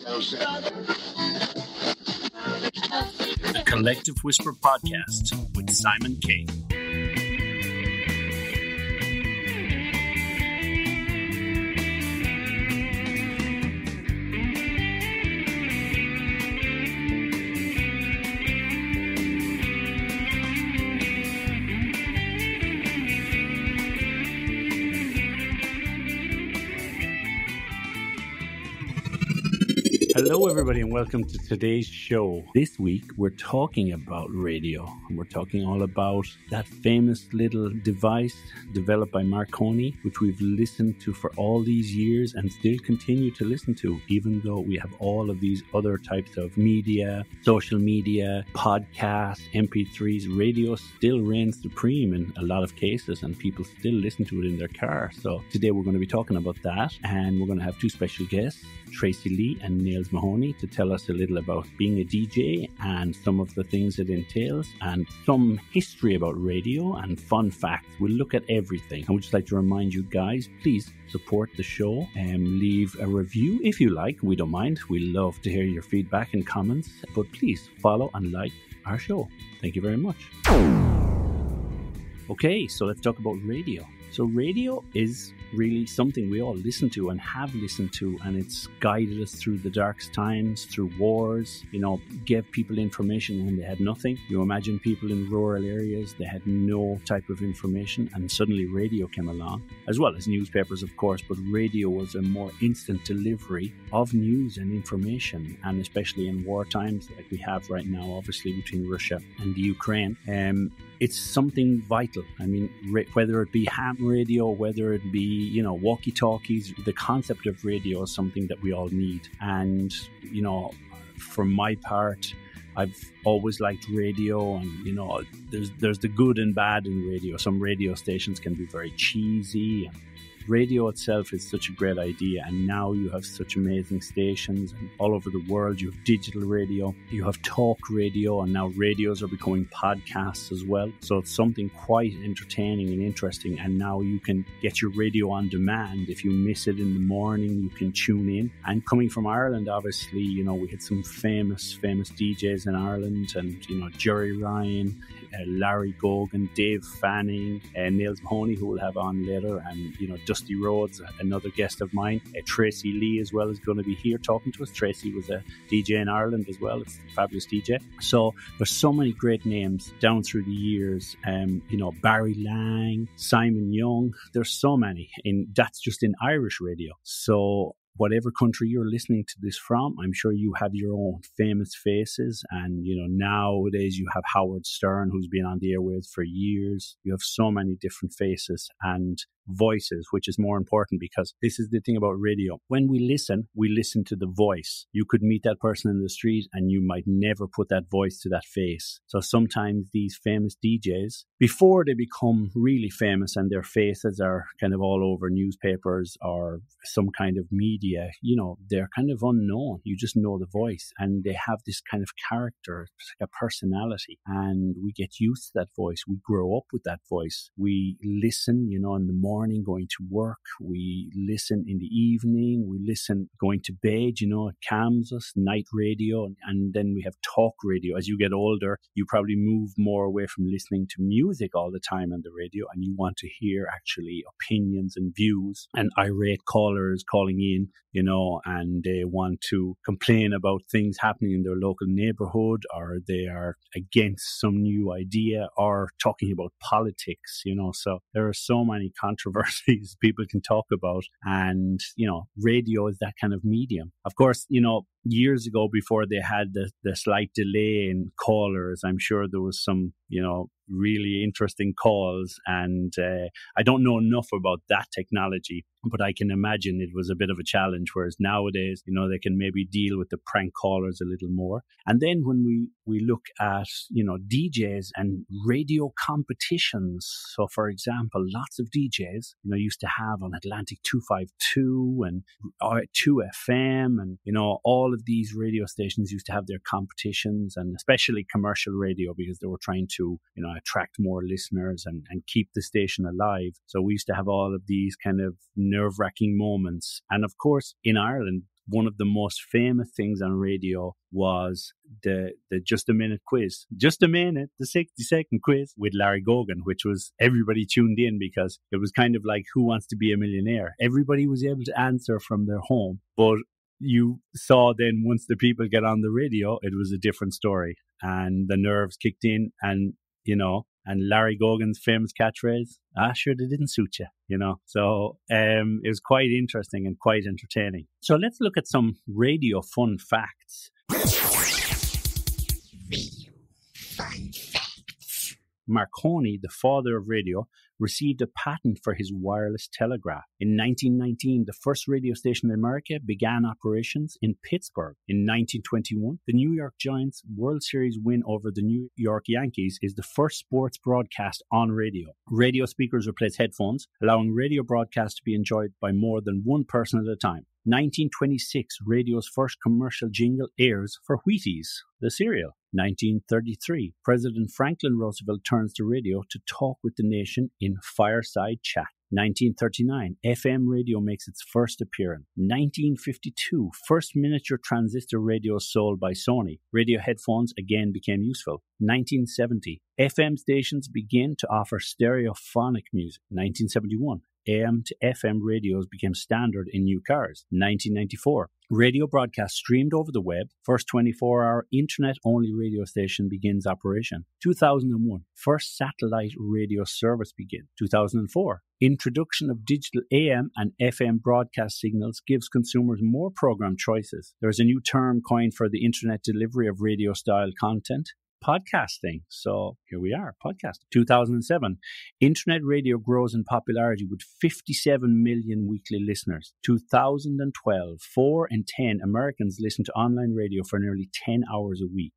The Collective Whisper Podcast with Simon K. Hello, everybody, and welcome to today's show. This week, we're talking about radio, and we're talking all about that famous little device developed by Marconi, which we've listened to for all these years and still continue to listen to, even though we have all of these other types of media, social media, podcasts, MP3s. Radio still reigns supreme in a lot of cases, and people still listen to it in their car. So today, we're going to be talking about that, and we're going to have two special guests, Tracey Lee and Nails Mahoney, to tell us a little about being a DJ and some of the things it entails and some history about radio and fun facts. We'll look at everything. I would just like to remind you guys, please support the show and leave a review if you like. We don't mind. We love to hear your feedback and comments, but please follow and like our show. Thank you very much. Okay, so let's talk about radio. So radio is really something we all listen to and have listened to, and it's guided us through the darkest times, through wars, gave people information when they had nothing. You imagine people in rural areas, they had no type of information, and suddenly radio came along, as well as newspapers, of course, but radio was a more instant delivery of news and information, and especially in war times like we have right now, obviously, between Russia and the Ukraine. It's something vital. I mean, whether it be ham radio, whether it be, walkie-talkies, the concept of radio is something that we all need. And, for my part, I've always liked radio, and, there's the good and bad in radio. Some radio stations can be very cheesy, and radio itself is such a great idea, and now you have such amazing stations and all over the world. You have digital radio, you have talk radio, and now radios are becoming podcasts as well. So it's something quite entertaining and interesting, and now you can get your radio on demand. If you miss it in the morning, you can tune in. And coming from Ireland, obviously, we had some famous DJs in Ireland, and Jerry Ryan, Larry Gogan, Dave Fanning, Nails Mahoney, who we'll have on later, and Dusty Rhodes, another guest of mine. Tracey Lee as well is going to be here talking to us. Tracey was a DJ in Ireland as well. It's a fabulous DJ. So there's so many great names down through the years. Barry Lang, Simon Young. There's so many, and that's just in Irish radio. So whatever country you're listening to this from, I'm sure you have your own famous faces. And, nowadays you have Howard Stern, who's been on the airwaves for years. You have so many different faces and voices, which is more important, because this is the thing about radio. When we listen to the voice. You could meet that person in the street and you might never put that voice to that face. So sometimes these famous DJs, before they become really famous and their faces are kind of all over newspapers or some kind of media, they're kind of unknown. You just know the voice, and they have this kind of character, like a personality, and we get used to that voice. We grow up with that voice. We listen, in the morning going to work. We listen in the evening. We listen going to bed, it calms us. Night radio, and then we have talk radio. As you get older, you probably move more away from listening to music all the time on the radio, and you want to hear actually opinions and views, and irate callers calling in, and they want to complain about things happening in their local neighborhood, or they are against some new idea, or talking about politics, so there are so many controversies people can talk about, and radio is that kind of medium. Of course, years ago, before they had the slight delay in callers, I'm sure there was some really interesting calls, and I don't know enough about that technology, but I can imagine it was a bit of a challenge, whereas nowadays, they can maybe deal with the prank callers a little more. And then when we look at, DJs and radio competitions, so for example, lots of DJs, used to have on Atlantic 252 and 2FM, and, all of these radio stations used to have their competitions, and especially commercial radio, because they were trying to, attract more listeners and keep the station alive. So we used to have all of these kind of nerve-wracking moments. And of course, in Ireland, one of the most famous things on radio was the Just a Minute quiz. Just a Minute, the 60-second quiz with Larry Gogan, which was everybody tuned in because it was kind of like Who Wants to Be a Millionaire? Everybody was able to answer from their home, but you saw then once the people get on the radio, it was a different story and the nerves kicked in and, and Larry Gogan's famous catchphrase, sure, they didn't suit you, So it was quite interesting and quite entertaining. So let's look at some radio fun facts. Marconi, the father of radio, received a patent for his wireless telegraph. In 1919, the first radio station in America began operations in Pittsburgh. In 1921, the New York Giants' World Series win over the New York Yankees is the first sports broadcast on radio. Radio speakers replaced headphones, allowing radio broadcasts to be enjoyed by more than one person at a time. 1926, radio's first commercial jingle airs for Wheaties, the cereal. 1933, President Franklin Roosevelt turns to radio to talk with the nation in fireside chat. 1939, FM radio makes its first appearance. 1952, first miniature transistor radios sold by Sony. Radio headphones again became useful. 1970, FM stations begin to offer stereophonic music. 1971, AM to FM radios became standard in new cars. 1994, radio broadcast streamed over the web. First 24-hour internet-only radio station begins operation. 2001, first satellite radio service begins. 2004, introduction of digital AM and FM broadcast signals gives consumers more program choices. There's a new term coined for the internet delivery of radio-style content. Podcasting. So here we are, podcasting. 2007, internet radio grows in popularity with 57 million weekly listeners. 2012, 4 in 10 Americans listen to online radio for nearly 10 hours a week.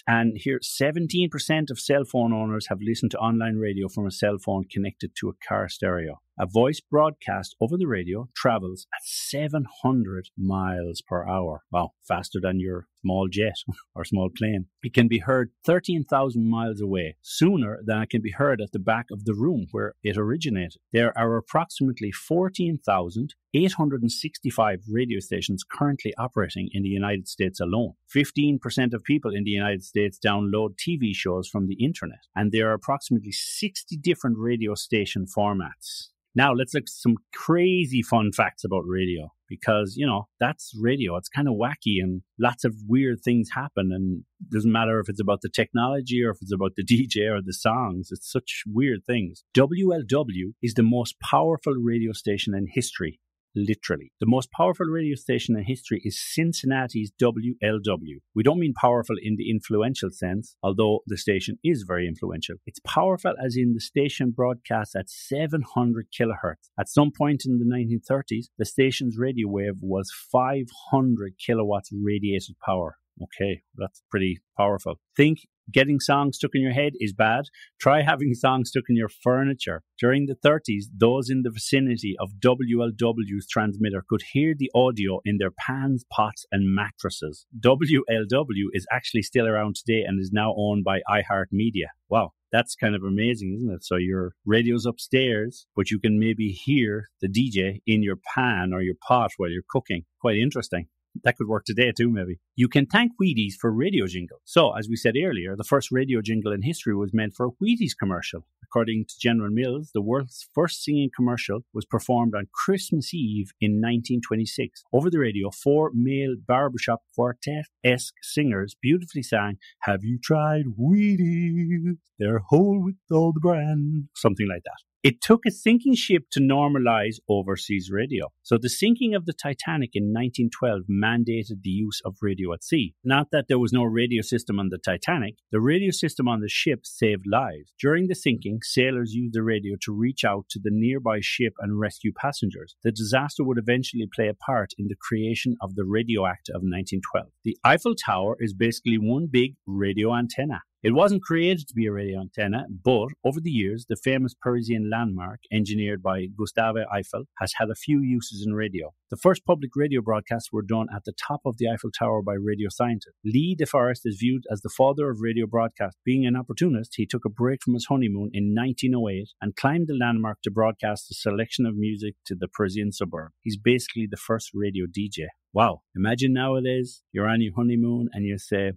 And here, 17% of cell phone owners have listened to online radio from a cell phone connected to a car stereo. A voice broadcast over the radio travels at 700 miles per hour. Wow, faster than your small jet or small plane. It can be heard 13,000 miles away, sooner than it can be heard at the back of the room where it originated. There are approximately 14,865 radio stations currently operating in the United States alone. 15% of people in the United States download TV shows from the internet, and there are approximately 60 different radio station formats. Now, let's look at some crazy fun facts about radio because, that's radio. It's kind of wacky and lots of weird things happen. And it doesn't matter if it's about the technology or if it's about the DJ or the songs. It's such weird things. WLW is the most powerful radio station in history. Literally. The most powerful radio station in history is Cincinnati's WLW. We don't mean powerful in the influential sense, although the station is very influential. It's powerful as in the station broadcasts at 700 kilohertz. At some point in the 1930s, the station's radio wave was 500 kilowatts radiated power. Okay, that's pretty powerful. Think getting songs stuck in your head is bad. Try having songs stuck in your furniture. During the 30s, those in the vicinity of WLW's transmitter could hear the audio in their pans, pots, and mattresses. WLW is actually still around today and is now owned by iHeartMedia. Wow. That's kind of amazing, isn't it? So your radio's upstairs, but you can maybe hear the DJ in your pan or your pot while you're cooking. Quite interesting. That could work today too, maybe. You can thank Wheaties for radio jingles. So, as we said earlier, the first radio jingle in history was meant for a Wheaties commercial. According to General Mills, the world's first singing commercial was performed on Christmas Eve in 1926. Over the radio, 4 male barbershop quartet-esque singers beautifully sang, "Have you tried Wheaties? They're whole with all the bran." Something like that. It took a sinking ship to normalize overseas radio. So the sinking of the Titanic in 1912 mandated the use of radio at sea. Not that there was no radio system on the Titanic, the radio system on the ship saved lives. During the sinking, sailors used the radio to reach out to the nearby ship and rescue passengers. The disaster would eventually play a part in the creation of the Radio Act of 1912. The Eiffel Tower is basically one big radio antenna. It wasn't created to be a radio antenna, but over the years, the famous Parisian landmark, engineered by Gustave Eiffel, has had a few uses in radio. The first public radio broadcasts were done at the top of the Eiffel Tower by radio scientist. Lee DeForest is viewed as the father of radio broadcast. Being an opportunist, he took a break from his honeymoon in 1908 and climbed the landmark to broadcast a selection of music to the Parisian suburb. He's basically the first radio DJ. Wow. Imagine nowadays, you're on your honeymoon and you say,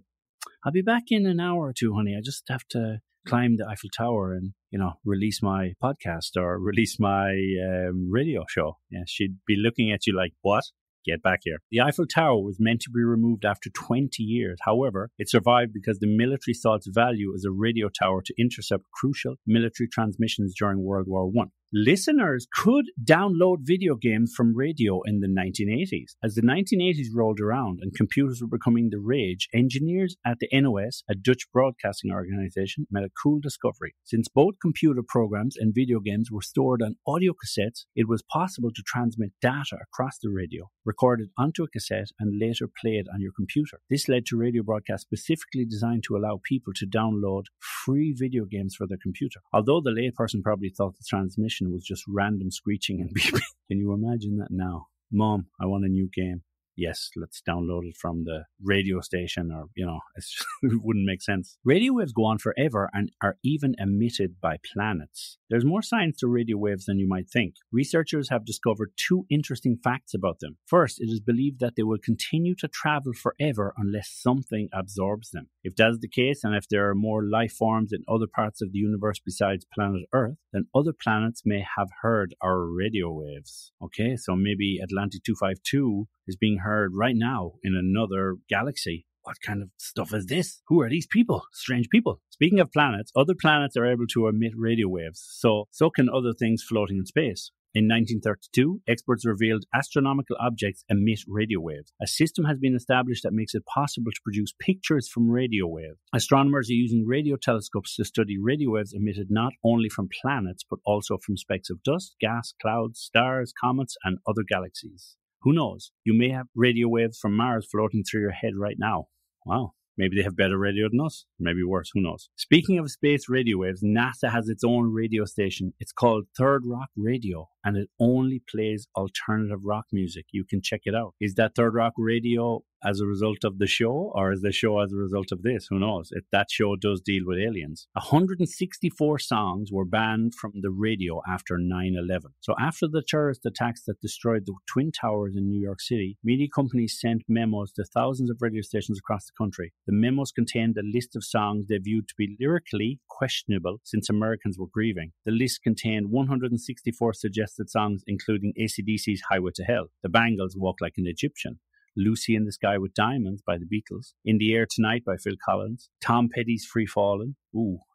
I'll be back in an hour or two, honey. I just have to climb the Eiffel Tower and, release my podcast or release my radio show. Yeah, she'd be looking at you like, what? Get back here. The Eiffel Tower was meant to be removed after 20 years. However, it survived because the military saw its value as a radio tower to intercept crucial military transmissions during World War I. Listeners could download video games from radio in the 1980s. As the 1980s rolled around and computers were becoming the rage, engineers at the NOS, a Dutch broadcasting organization, made a cool discovery. Since both computer programs and video games were stored on audio cassettes, it was possible to transmit data across the radio, recorded onto a cassette and later played on your computer. This led to radio broadcasts specifically designed to allow people to download free video games for their computer. Although the layperson probably thought the transmission was just random screeching and beeping. Can you imagine that now? Mom, I want a new game. Yes, let's download it from the radio station or, it's just, it wouldn't make sense. Radio waves go on forever and are even emitted by planets. There's more science to radio waves than you might think. Researchers have discovered two interesting facts about them. First, it is believed that they will continue to travel forever unless something absorbs them. If that is the case, and if there are more life forms in other parts of the universe besides planet Earth, then other planets may have heard our radio waves. Okay, so maybe Atlantic 252 is being heard right now in another galaxy. What kind of stuff is this? Who are these people? Strange people. Speaking of planets, other planets are able to emit radio waves, so can other things floating in space. In 1932, experts revealed astronomical objects emit radio waves. A system has been established that makes it possible to produce pictures from radio waves. Astronomers are using radio telescopes to study radio waves emitted not only from planets, but also from specks of dust, gas, clouds, stars, comets, and other galaxies. Who knows? You may have radio waves from Mars floating through your head right now. Wow. Maybe they have better radio than us. Maybe worse. Who knows? Speaking of space radio waves, NASA has its own radio station. It's called Third Rock Radio, and it only plays alternative rock music. You can check it out. Is that Third Rock Radio as a result of the show, or is the show as a result of this? Who knows? That show does deal with aliens. 164 songs were banned from the radio after 9/11. So after the terrorist attacks that destroyed the Twin Towers in New York City, media companies sent memos to thousands of radio stations across the country. The memos contained a list of songs they viewed to be lyrically questionable since Americans were grieving. The list contained 164 suggested songs, including AC/DC's Highway to Hell, The Bangles' Walk Like an Egyptian, Lucy in the Sky with Diamonds by the Beatles, In the Air Tonight by Phil Collins, Tom Petty's Free Fallin',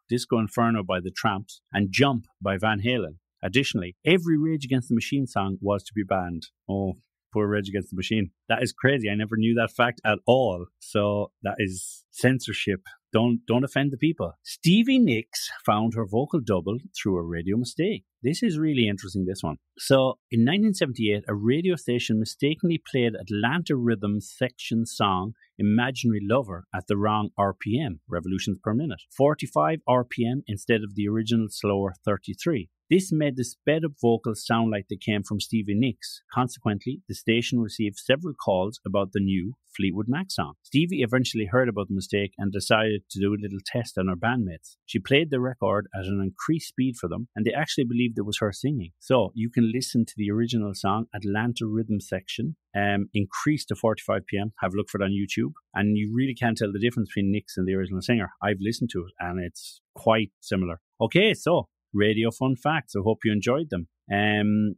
Disco Inferno by the Tramps, and Jump by Van Halen. Additionally, every Rage Against the Machine song was to be banned. Oh, poor Rage Against the Machine. That is crazy. I never knew that fact at all. So that is censorship. Don't offend the people. Stevie Nicks found her vocal double through a radio mistake. This is really interesting, this one. So, in 1978, a radio station mistakenly played Atlanta Rhythm's section song Imaginary Lover at the wrong RPM, revolutions per minute. 45 RPM instead of the original slower 33. This made the sped-up vocals sound like they came from Stevie Nicks. Consequently, the station received several calls about the new Fleetwood Mac song. Stevie eventually heard about the mistake and decided to do a little test on her bandmates. She played the record at an increased speed for them, and they actually believed it was her singing. So you can listen to the original song, Atlanta Rhythm section, increased to 45 PM. Have a look for it on YouTube, and you really can't tell the difference between Nicks and the original singer. I've listened to it, and it's quite similar. Okay, so radio fun facts. I hope you enjoyed them.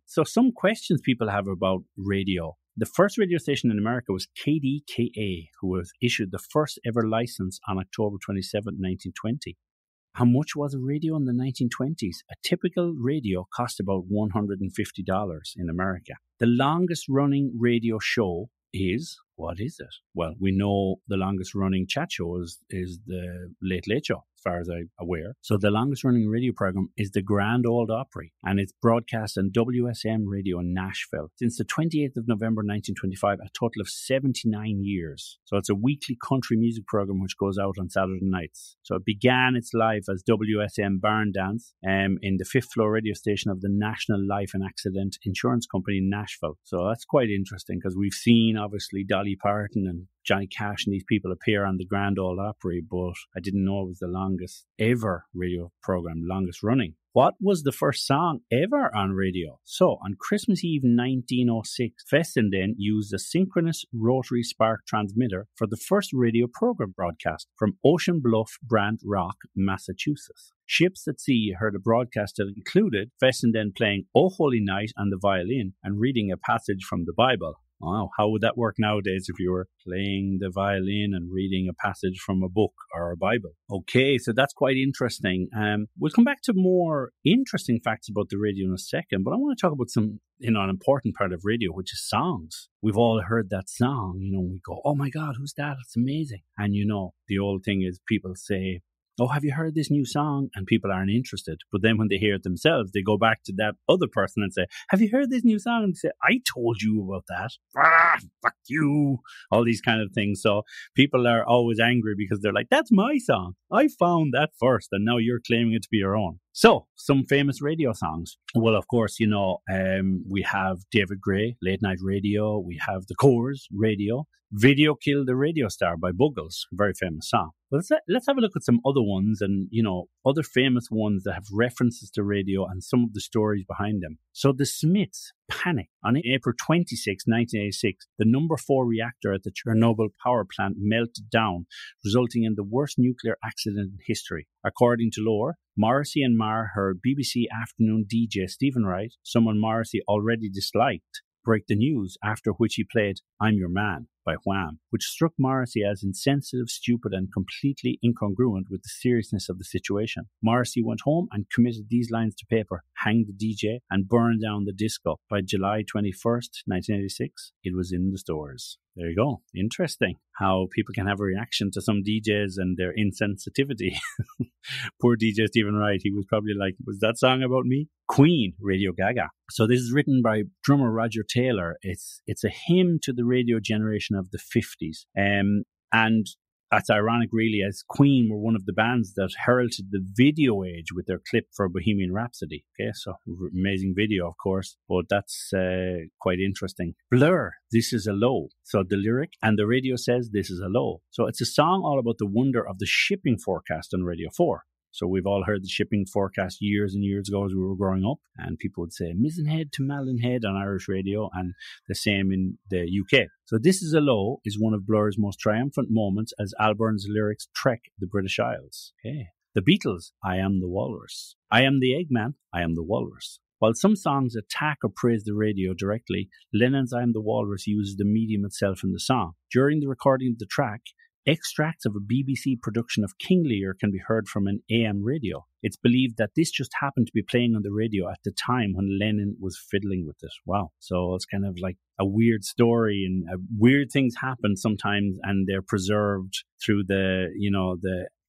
So some questions people have about radio. The first radio station in America was KDKA, who was issued the first ever license on October 27, 1920. How much was a radio in the 1920s? A typical radio cost about $150 in America. The longest running radio show is What is it? Well, we know the longest running chat show is the Late Late Show, as far as I'm aware. So the longest running radio program is the Grand Ole Opry, and it's broadcast on WSM radio in Nashville since the 28th of November 1925, a total of 79 years. So it's a weekly country music program which goes out on Saturday nights. So it began its life as WSM Barn Dance in the fifth floor radio station of the National Life and Accident Insurance Company in Nashville. So that's quite interesting, because we've seen obviously Dolly Parton and Johnny Cash and these people appear on the Grand Ole Opry, but I didn't know it was the longest ever radio program, longest running. What was the first song ever on radio? So, on Christmas Eve 1906, Fessenden used a synchronous rotary spark transmitter for the first radio program broadcast from Ocean Bluff, Brant Rock, Massachusetts. Ships at Sea heard a broadcast that included Fessenden playing O Holy Night on the violin and reading a passage from the Bible. Wow, how would that work nowadays if you were playing the violin and reading a passage from a book or a Bible? Okay, so that's quite interesting. We'll come back to more interesting facts about the radio in a second, but I want to talk about some, an important part of radio, which is songs. We've all heard that song, we go, oh my God, who's that? It's amazing. And the old thing is people say, oh, have you heard this new song? And people aren't interested. But then when they hear it themselves, they go back to that other person and say, have you heard this new song? And they say, I told you about that. Fuck you. All these kind of things. So people are always angry because they're like, that's my song. I found that first, and now you're claiming it to be your own. So, some famous radio songs. Well, of course, we have David Gray, Late Night Radio. We have The Coors, Radio. Video Killed the Radio Star by Buggles, very famous song. But let's have a look at some other ones and, other famous ones that have references to radio and some of the stories behind them. So the Smiths panicked. On April 26, 1986, the number 4 reactor at the Chernobyl power plant melted down, resulting in the worst nuclear accident in history. According to lore, Morrissey and Marr heard BBC afternoon DJ Stephen Wright, someone Morrissey already disliked, break the news, after which he played I'm Your Man by Wham, which struck Morrissey as insensitive, stupid, and completely incongruent with the seriousness of the situation. Morrissey went home and committed these lines to paper: hang the DJ and burn down the disco. By July 21st, 1986, it was in the stores. There you go. Interesting how people can have a reaction to some DJs and their insensitivity. Poor DJ Stephen Wright, he was probably like, was that song about me? Queen, Radio Gaga. So this is written by drummer Roger Taylor. It's a hymn to the radio generation of the 50s. And that's ironic, really, as Queen were one of the bands that heralded the video age with their clip for Bohemian Rhapsody. Okay, so amazing video, of course, but that's quite interesting. Blur, This Is a Low. So the lyric, and the radio says this is a low. So it's a song all about the wonder of the shipping forecast on Radio 4. So we've all heard the shipping forecast years and years ago as we were growing up, and people would say Mizenhead to Mallinhead on Irish radio, and the same in the UK. So This Is a Low is one of Blur's most triumphant moments as Alburn's lyrics trek the British Isles. Okay. The Beatles, I Am the Walrus. I Am the Eggman, I Am the Walrus. While some songs attack or praise the radio directly, Lennon's I Am the Walrus uses the medium itself in the song. During the recording of the track, extracts of a BBC production of King Lear can be heard from an AM radio. It's believed that this just happened to be playing on the radio at the time when Lennon was fiddling with it. Wow. So it's kind of like a weird story, and weird things happen sometimes, and they're preserved through the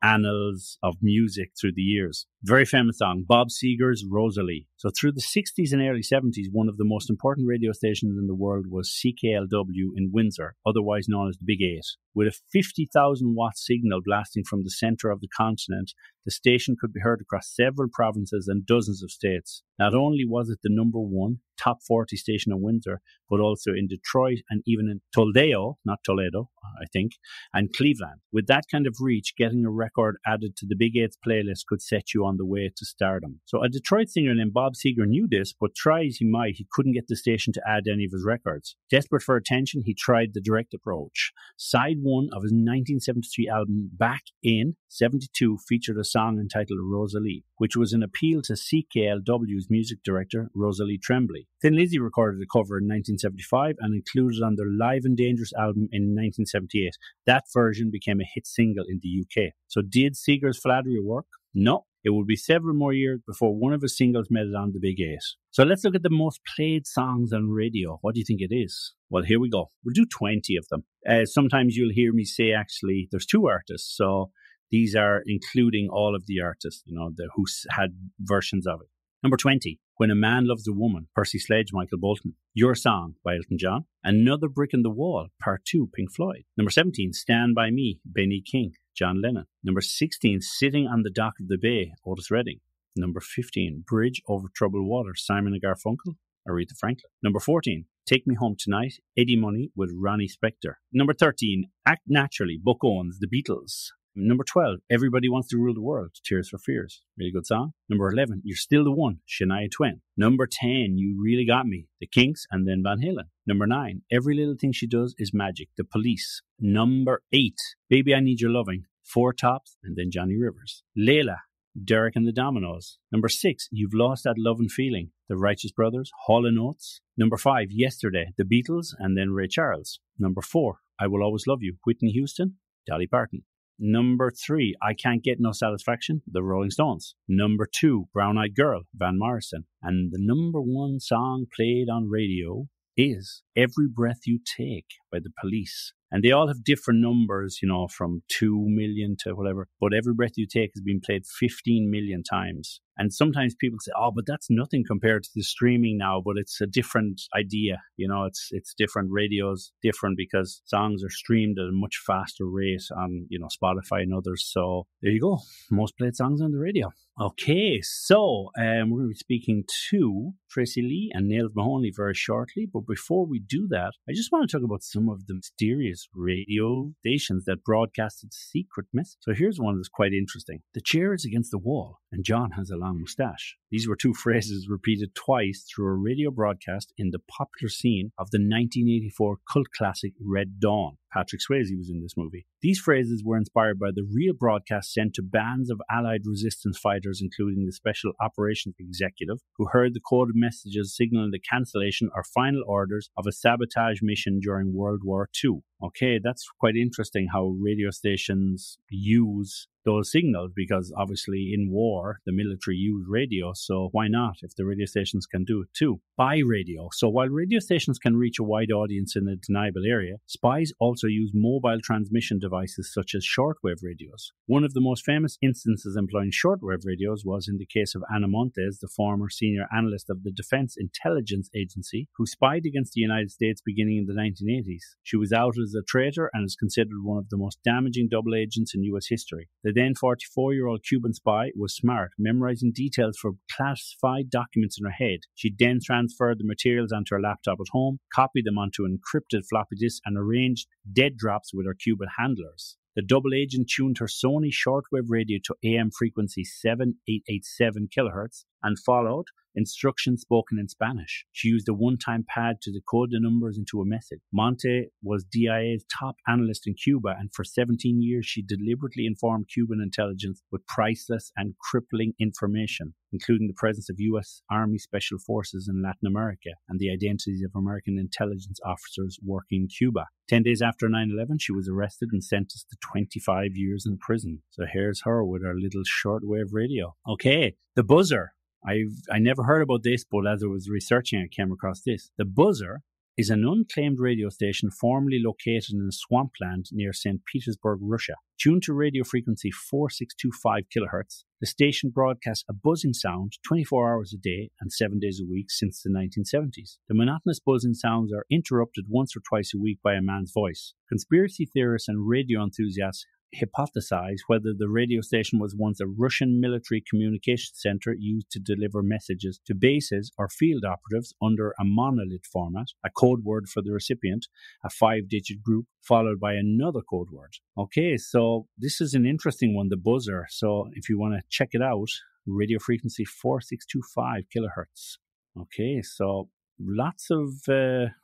annals of music through the years. Very famous song, Bob Seger's Rosalie. So through the 60s and early 70s, one of the most important radio stations in the world was CKLW in Windsor, otherwise known as the Big 8. With a 50,000 watt signal blasting from the centre of the continent, the station could be heard across several provinces and dozens of states. Not only was it the number 1 top 40 station in Windsor, but also in Detroit and even in Toledo, not Toledo, I think, and Cleveland. With that kind of reach, getting a record added to the Big 8's playlist could set you on the way to stardom. So a Detroit singer named Bob Seger knew this, but try as he might, he couldn't get the station to add any of his records. Desperate for attention, he tried the direct approach. Side 1 of his 1973 album Back in 72 featured a song entitled Rosalie, which was an appeal to CKLW's music director, Rosalie Tremblay. Thin Lizzy recorded a cover in 1975 and included it on their Live and Dangerous album in 1978. That version became a hit single in the UK. So did Seger's flattery work? No. It would be several more years before one of his singles made it on the Big 8. So let's look at the most played songs on radio. What do you think it is? Well, here we go. We'll do 20 of them. Sometimes you'll hear me say, actually, there's 2 artists. So these are including all of the artists, who had versions of it. Number 20, When a Man Loves a Woman, Percy Sledge, Michael Bolton. Your Song by Elton John. Another Brick in the Wall, Part 2, Pink Floyd. Number 17, Stand By Me, Benny King, John Lennon. Number 16, Sitting on the Dock of the Bay, Otis Redding. Number 15, Bridge Over Troubled Water, Simon & Garfunkel, Aretha Franklin. Number 14, Take Me Home Tonight, Eddie Money with Ronnie Spector. Number 13, Act Naturally, Buck Owens, The Beatles. Number 12, Everybody Wants to Rule the World, Tears for Fears. Really good song. Number 11, You're Still the One, Shania Twain. Number 10, You Really Got Me, The Kinks and then Van Halen. Number 9, Every Little Thing She Does Is Magic, The Police. Number 8, Baby I Need Your Loving, Four Tops and then Johnny Rivers. Layla, Derek and the Dominoes. Number 6, You've Lost That Love and Feeling, The Righteous Brothers, Hall & Oates. Number 5, Yesterday, The Beatles and then Ray Charles. Number 4, I Will Always Love You, Whitney Houston, Dolly Parton. Number 3, I Can't Get No Satisfaction, The Rolling Stones. Number 2, Brown Eyed Girl, Van Morrison. And the number 1 song played on radio is Every Breath You Take by The Police. And they all have different numbers, from 2 million to whatever. But Every Breath You Take has been played 15 million times. And sometimes people say, oh, but that's nothing compared to the streaming now. But it's a different idea. It's different. Radio's different because songs are streamed at a much faster rate on, Spotify and others. So there you go. Most played songs on the radio. Okay, so we're going to be speaking to Tracey Lee and Nails Mahoney very shortly. But before we do that, I just want to talk about some of the mysterious radio stations that broadcasted secret messages. So here's one that's quite interesting. The chair is against the wall and John has a long moustache. These were 2 phrases repeated twice through a radio broadcast in the popular scene of the 1984 cult classic Red Dawn. Patrick Swayze was in this movie. These phrases were inspired by the real broadcast sent to bands of Allied resistance fighters, including the Special Operations Executive, who heard the coded messages signaling the cancellation or final orders of a sabotage mission during World War II. Okay, that's quite interesting how radio stations use those signals, because obviously in war, the military use radio, so why not if the radio stations can do it too? Spy radio. So while radio stations can reach a wide audience in a deniable area, spies also use mobile transmission devices such as shortwave radios. One of the most famous instances employing shortwave radios was in the case of Ana Montes, the former senior analyst of the Defense Intelligence Agency, who spied against the United States beginning in the 1980s. She was outed as a traitor and is considered one of the most damaging double agents in U.S. history. The then 44-year-old Cuban spy was smart, memorizing details for classified documents in her head. She then transferred the materials onto her laptop at home, copied them onto an encrypted floppy disk, and arranged dead drops with her Cuban handlers. The double agent tuned her Sony shortwave radio to AM frequency 7887 kHz and followed instructions spoken in Spanish. She used a one-time pad to decode the numbers into a message. Monte was DIA's top analyst in Cuba, and for 17 years she deliberately informed Cuban intelligence with priceless and crippling information, including the presence of U.S. Army Special Forces in Latin America and the identities of American intelligence officers working in Cuba. 10 days after 9/11, she was arrested and sentenced to 25 years in prison. So here's her with her little shortwave radio. Okay, the buzzer. I never heard about this, but as I was researching, I came across this. The buzzer is an unclaimed radio station formerly located in a swampland near St. Petersburg, Russia. Tuned to radio frequency 4625 kHz, the station broadcasts a buzzing sound 24 hours a day and 7 days a week since the 1970s. The monotonous buzzing sounds are interrupted once or twice a week by a man's voice. Conspiracy theorists and radio enthusiasts hypothesize whether the radio station was once a Russian military communication center used to deliver messages to bases or field operatives under a monolith format, a code word for the recipient, a 5-digit group, followed by another code word. Okay, so this is an interesting one, the buzzer. So if you want to check it out, radio frequency 4625 kHz. Okay, so lots of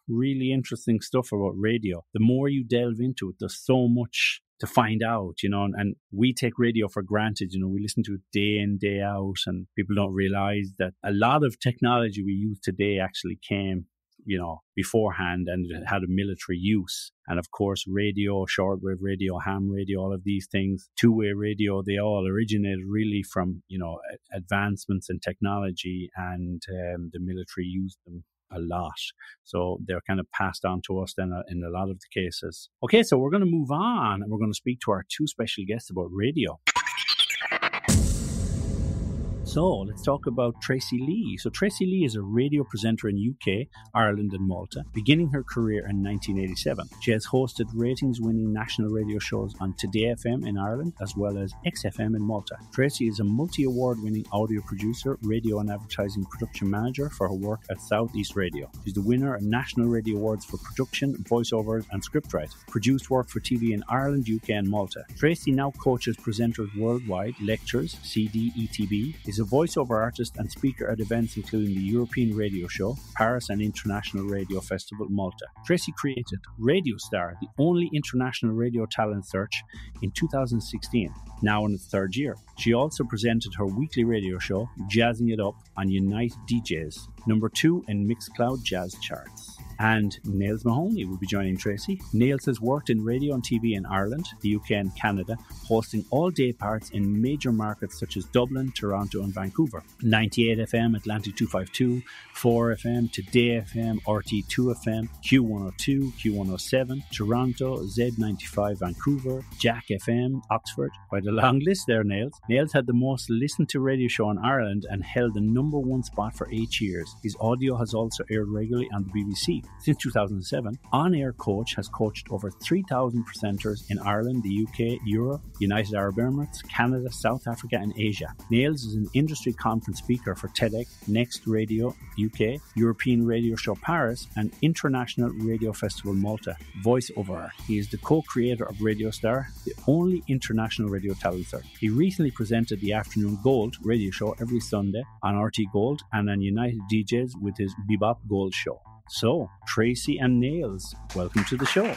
really interesting stuff about radio. The more you delve into it, there's so much to find out, and we take radio for granted. We listen to it day in, day out, and people don't realize that a lot of technology we use today actually came beforehand, and it had a military use. And of course, radio, shortwave radio, ham radio, all of these things, two-way radio, they all originated really from, advancements in technology, and the military used them a lot. So they're kind of passed on to us then in a lot of the cases. Okay, so we're going to move on, and we're going to speak to our two special guests about radio. So let's talk about Tracey Lee. So Tracey Lee is a radio presenter in UK, Ireland and Malta, beginning her career in 1987. She has hosted ratings-winning national radio shows on Today FM in Ireland, as well as XFM in Malta. Tracey is a multi-award-winning audio producer, radio and advertising production manager for her work at South East Radio. She's the winner of National Radio Awards for production, voiceovers and scriptwriting. Produced work for TV in Ireland, UK and Malta. Tracey now coaches presenters worldwide, lectures, CDETB, is a voiceover artist and speaker at events including the European Radio Show, Paris and International Radio Festival, Malta. Tracey created Radio Star, the only international radio talent search, in 2016, now in its third year. She also presented her weekly radio show, Jazzin It Up, on United DJs, number 2 in MIXCLOUD Jazz charts. And Nails Mahoney will be joining Tracey. Nails has worked in radio and TV in Ireland, the UK and Canada, hosting all-day parts in major markets such as Dublin, Toronto and Vancouver. 98 FM, Atlantic 252, 4 FM, Today FM, RT2 FM, Q102, Q107, Toronto, Z95 Vancouver, Jack FM, Oxford. Quite a long list there, Nails. Nails had the most listened to radio show in Ireland and held the number 1 spot for 8 years. His audio has also aired regularly on the BBC. Since 2007, On Air Coach has coached over 3,000 presenters in Ireland, the UK, Europe, United Arab Emirates, Canada, South Africa and Asia. Nails is an industry conference speaker for TEDx, Next Radio UK, European Radio Show Paris and International Radio Festival Malta. Voiceover Artist. He is the co-creator of Radio Star, the only international radio talent search. He recently presented the Afternoon Gold radio show every Sunday on RT Gold and on United DJs with his Bebop Gold show. So, Tracey and Nails, welcome to the show.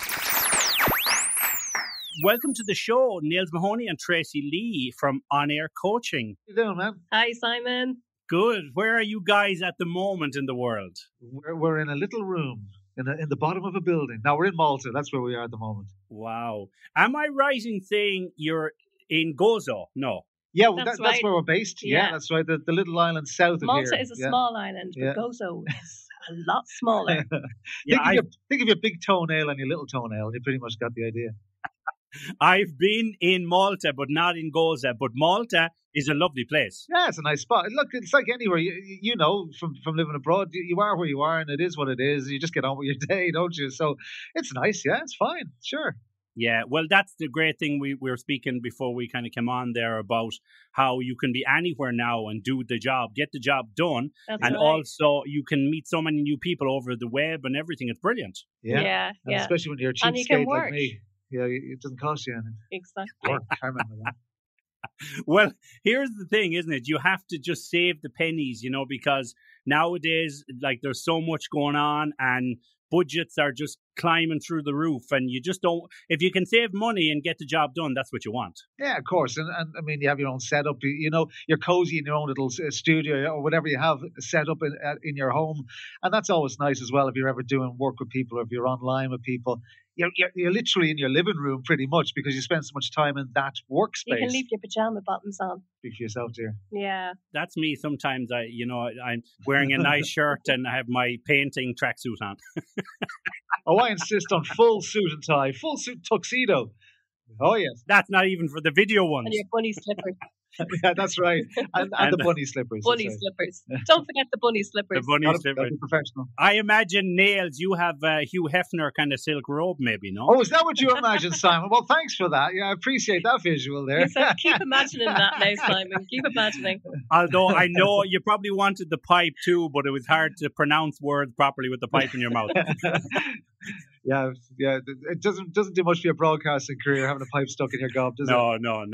Welcome to the show, Nails Mahoney and Tracey Lee from On Air Coaching. How you doing, man? Hi, Simon. Good. Where are you guys at the moment in the world? We're in a little room in the bottom of a building. Now, we're in Malta. That's where we are at the moment. Wow. Am I right in saying you're in Gozo? No. Yeah, well, that's where we're based. Yeah, that's right. The little island south of here. Malta is a small island, but Gozo is a lot smaller. Think of your big toenail and your little toenail. You pretty much got the idea. I've been in Malta, but not in Gozo. But Malta is a lovely place. Yeah, it's a nice spot. Look, it's like anywhere. You know, from living abroad, you are where you are, and it is what it is. You just get on with your day, don't you? So it's nice. Yeah, it's fine. Sure. Yeah, well, that's the great thing we were speaking before we kind of came on there about how you can be anywhere now and do the job, get the job done. That's and right. Also you can meet so many new people over the web and everything. It's brilliant. Yeah. Especially when you're a cheapskate like me. Yeah, it doesn't cost you anything. Exactly. I remember that. Well, here's the thing, isn't it? You have to just save the pennies, because nowadays, like, there's so much going on and budgets are just climbing through the roof, and you just don't. If you can save money and get the job done, that's what you want. Yeah, of course. And I mean, you have your own setup. You're cozy in your own little studio or whatever you have set up in your home, and that's always nice as well. If you're ever doing work with people or if you're online with people, you're literally in your living room pretty much because you spend so much time in that workspace. You can leave your pajama bottoms on. Speak for yourself, dear. Yeah. That's me. Sometimes I'm wearing a nice shirt and I have my painting tracksuit on. Oh, I insist on full suit and tie, full suit tuxedo. Oh, yes. That's not even for the video ones. And your bunny slippers. Yeah, that's right. And the bunny slippers. Bunny slippers. Don't forget the bunny slippers. The bunny slippers. Gotta be professional. I imagine, Nails, you have a Hugh Hefner kind of silk robe, maybe, no? Oh, is that what you imagine, Simon? Well, thanks for that. Yeah, I appreciate that visual there. He said, keep imagining that now, Simon. Keep imagining. Although I know you probably wanted the pipe too, but it was hard to pronounce words properly with the pipe in your mouth. Yeah. It doesn't do much for your broadcasting career having a pipe stuck in your gob, does it? No.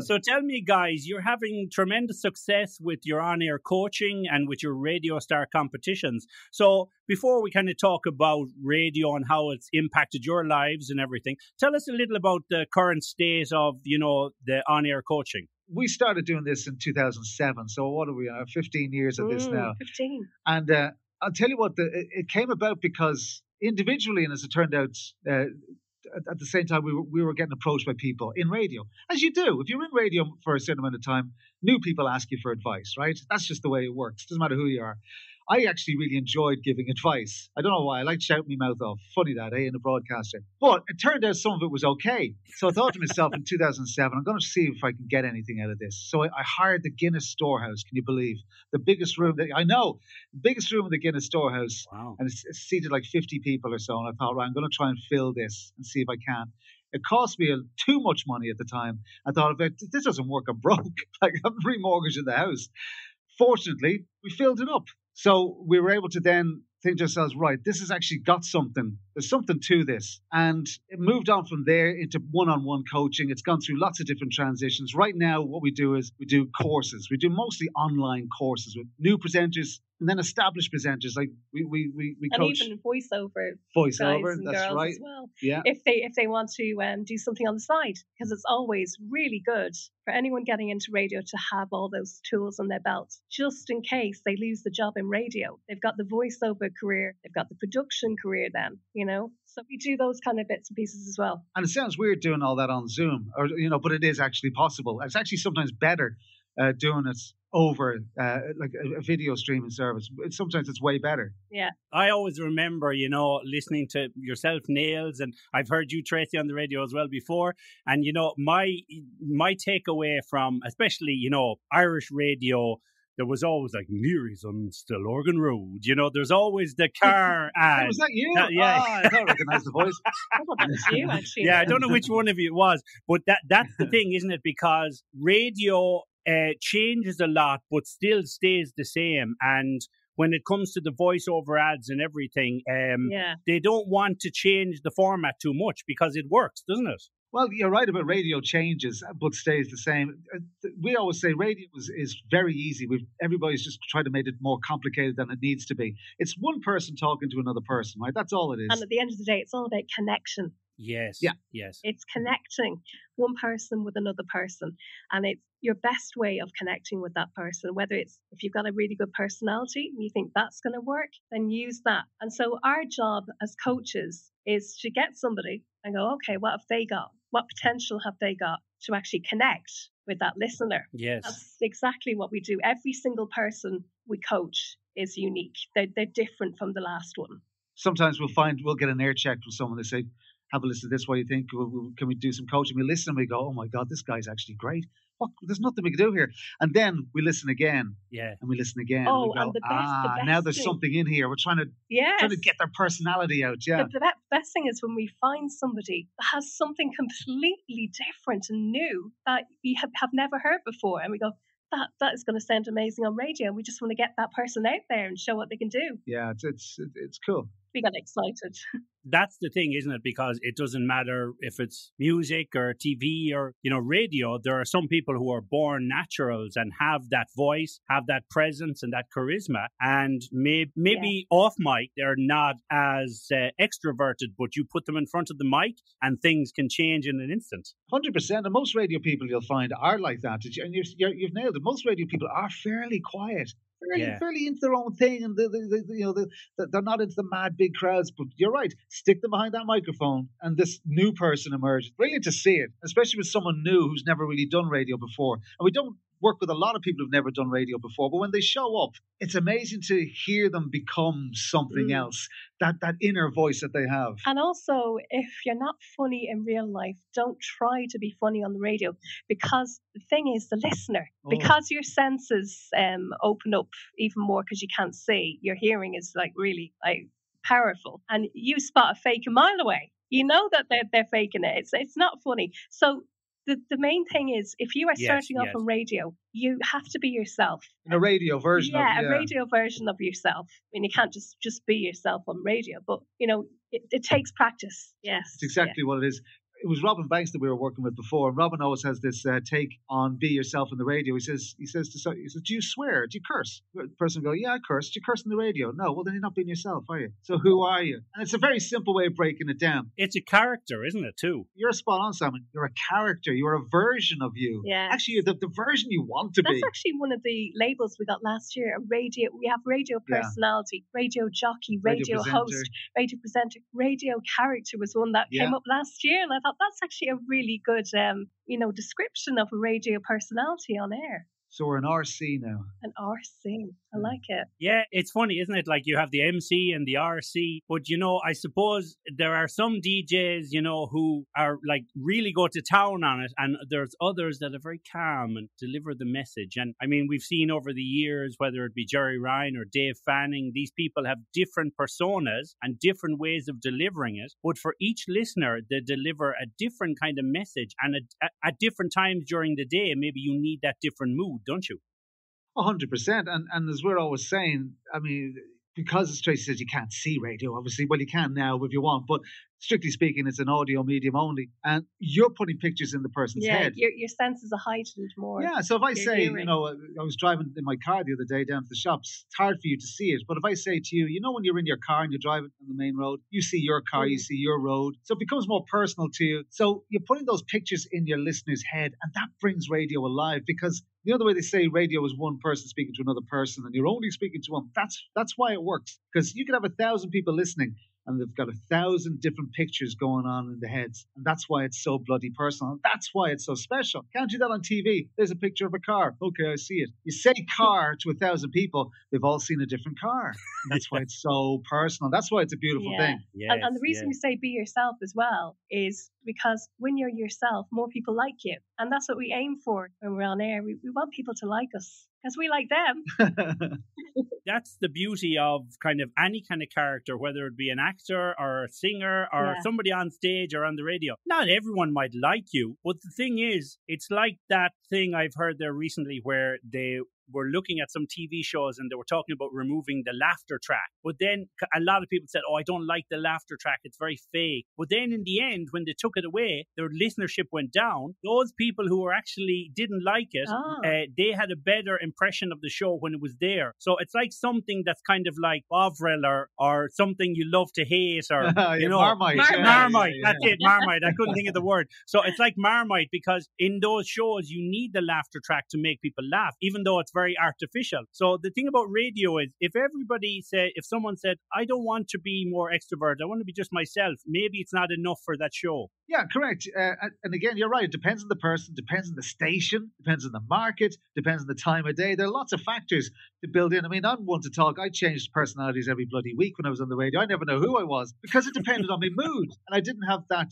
So tell me, guys, you're having tremendous success with your on-air coaching and with your Radio Star competitions. So before we kind of talk about radio and how it's impacted your lives and everything, tell us a little about the current state of, the on-air coaching. We started doing this in 2007. So what are we on? 15 years of this now. 15. And I'll tell you what, it came about because individually, and as it turned out, at the same time, we were getting approached by people in radio, as you do. If you're in radio for a certain amount of time, new people ask you for advice, right? That's just the way it works. Doesn't matter who you are. I actually really enjoyed giving advice. I don't know why. I like shouting my mouth off. Funny that, in a broadcaster. But it turned out some of it was okay. So I thought to myself in 2007, I'm going to see if I can get anything out of this. So I hired the Guinness Storehouse. Can you believe? The biggest room in the Guinness Storehouse. Wow. And it's seated like 50 people or so. And I thought, right, I'm going to try and fill this and see if I can. It cost me too much money at the time. I thought, if this doesn't work, I'm broke. Like, I'm remortgaging the house. Fortunately, we filled it up. So we were able to then think to ourselves, right, this has actually got something. There's something to this. And it moved on from there into one-on-one coaching. It's gone through lots of different transitions. Right now, what we do is we do courses. We do mostly online courses with new presenters and then established presenters. Like we coach. And even voiceover Voiceover, guys and that's girls right. as well. Yeah. If they want to do something on the side, because it's always really good for anyone getting into radio to have all those tools on their belt, just in case they lose the job in radio. They've got the voiceover career, they've got the production career then, So we do those kind of bits and pieces as well. And it sounds weird doing all that on Zoom, but it is actually possible. It's actually sometimes better doing it over like a video streaming service. Sometimes it's way better. Yeah. I always remember, listening to yourself, Nails, and I've heard you, Tracey, on the radio as well before. And, my takeaway from, especially, Irish radio, there was always like Leary's on Stillorgan Road. There's always the car ad. Was that you? Yeah. I don't recognize the voice. I thought that was you, actually. Yeah, I don't know which one of you it was, but that's the thing, isn't it? Because radio changes a lot, but still stays the same. And when it comes to the voiceover ads and everything, they don't want to change the format too much because it works, doesn't it? Well, you're right about radio changes, but stays the same. We always say radio is very easy. Everybody's just tried to make it more complicated than it needs to be. It's one person talking to another person, right? That's all it is. And at the end of the day, it's all about connection. Yes. Yeah. Yes. It's connecting one person with another person. And it's your best way of connecting with that person, whether it's if you've got a really good personality and you think that's going to work, then use that. And so our job as coaches is to get somebody and go, okay, what have they got? What potential have they got to actually connect with that listener? Yes. That's exactly what we do. Every single person we coach is unique. They're different from the last one. Sometimes we'll get an air check from someone. They say, have a listen to this. What do you think? Can we do some coaching? We listen and we go, oh my God, this guy's actually great. There's nothing we can do here. And then we listen again. Yeah. And we listen again. Oh, and we go, and the best now there's thing. Something in here. We're trying to get their personality out. Yeah. The best thing is when we find somebody that has something completely different and new that you have never heard before. And we go, that is going to sound amazing on radio. We just want to get that person out there and show what they can do. Yeah, it's cool. We got excited. That's the thing, isn't it? Because it doesn't matter if it's music or TV or, radio. There are some people who are born naturals and have that voice, have that presence and that charisma. And maybe off mic, they're not as extroverted, but you put them in front of the mic and things can change in an instant. 100%. And most radio people you'll find are like that. And you've nailed it. Most radio people are fairly quiet. Fairly into their own thing, and they're not into the mad big crowds. But you're right, stick them behind that microphone, and this new person emerges. Brilliant to see it, especially with someone new who's never really done radio before. And we don't work with a lot of people who've never done radio before, but when they show up, it's amazing to hear them become something else. That inner voice that they have. And also, if you're not funny in real life, don't try to be funny on the radio, because the thing is, the listener, because your senses open up even more because you can't see, your hearing is really powerful, and you spot a fake a mile away. You know that they're faking it. It's not funny. So the main thing is, if you are starting off on radio, you have to be yourself. In a radio version a radio version of yourself. I mean, you can't just be yourself on radio, but, it takes practice. Yes. It's exactly what it is. it was Robin Banks that we were working with before. And Robin always has this take on be yourself in the radio. He says, do you swear? Do you curse? The person will go, yeah, I curse. Do you curse on the radio? No. Well, then you're not being yourself, are you? So who are you? And it's a very simple way of breaking it down. It's a character, isn't it, too? You're spot on, Simon. You're a character. You're a version of you. Yeah. Actually, you're the version you want to be. That's actually one of the labels we got last year. We have radio personality, radio jockey, radio host, radio presenter. Radio character was one that came up last year. And I thought that's actually a really good, description of a radio personality on air. So we're an RC now. An RC. I like it. Yeah, it's funny, isn't it? Like you have the MC and the RC. But, I suppose there are some DJs, who are like really go to town on it. And there's others that are very calm and deliver the message. And I mean, we've seen over the years, whether it be Jerry Ryan or Dave Fanning, these people have different personas and different ways of delivering it. But for each listener, they deliver a different kind of message. And at different times during the day, maybe you need that different mood, don't you? 100%. And as we're always saying, I mean, because as Tracey says, you can't see radio, obviously. Well, you can now if you want, but strictly speaking, it's an audio medium only. And you're putting pictures in the person's head. Your senses are heightened more. Yeah, so if I say, I was driving in my car the other day down to the shops, it's hard for you to see it. But if I say to you, when you're in your car and you're driving on the main road, you see your car, you see your road. So it becomes more personal to you. So you're putting those pictures in your listener's head, and that brings radio alive, because the other way they say radio is one person speaking to another person and you're only speaking to one. That's why it works. Because you could have 1,000 people listening and they've got 1,000 different pictures going on in the heads. And that's why it's so bloody personal. That's why it's so special. Can't do that on TV. There's a picture of a car. Okay, I see it. You say car to 1,000 people, they've all seen a different car. And that's why it's so personal. That's why it's a beautiful thing. Yes, and the reason we say be yourself as well is because when you're yourself, more people like you. And that's what we aim for when we're on air. We want people to like us, because we like them. That's the beauty of kind of any kind of character, whether it be an actor or a singer or somebody on stage or on the radio. Not everyone might like you, but the thing is, it's like that thing I've heard there recently where they were looking at some TV shows and they were talking about removing the laughter track. But then a lot of people said, I don't like the laughter track. It's very fake. But then in the end, when they took it away, their listenership went down. Those people who were actually didn't like it, they had a better impression of the show when it was there. So it's like something that's kind of like Bovril or something you love to hate or, Marmite. Marmite. That's it, Marmite. I couldn't think of the word. So it's like Marmite, because in those shows, you need the laughter track to make people laugh, even though it's very artificial. So the thing about radio is, if someone said, I don't want to be more extrovert, I want to be just myself, maybe it's not enough for that show. Yeah, correct. And again, you're right. It depends on the person, depends on the station, depends on the market, depends on the time of day. There are lots of factors to build in. I mean, I'm one to talk. I changed personalities every bloody week when I was on the radio. I never know who I was because it depended on my mood. And I didn't have that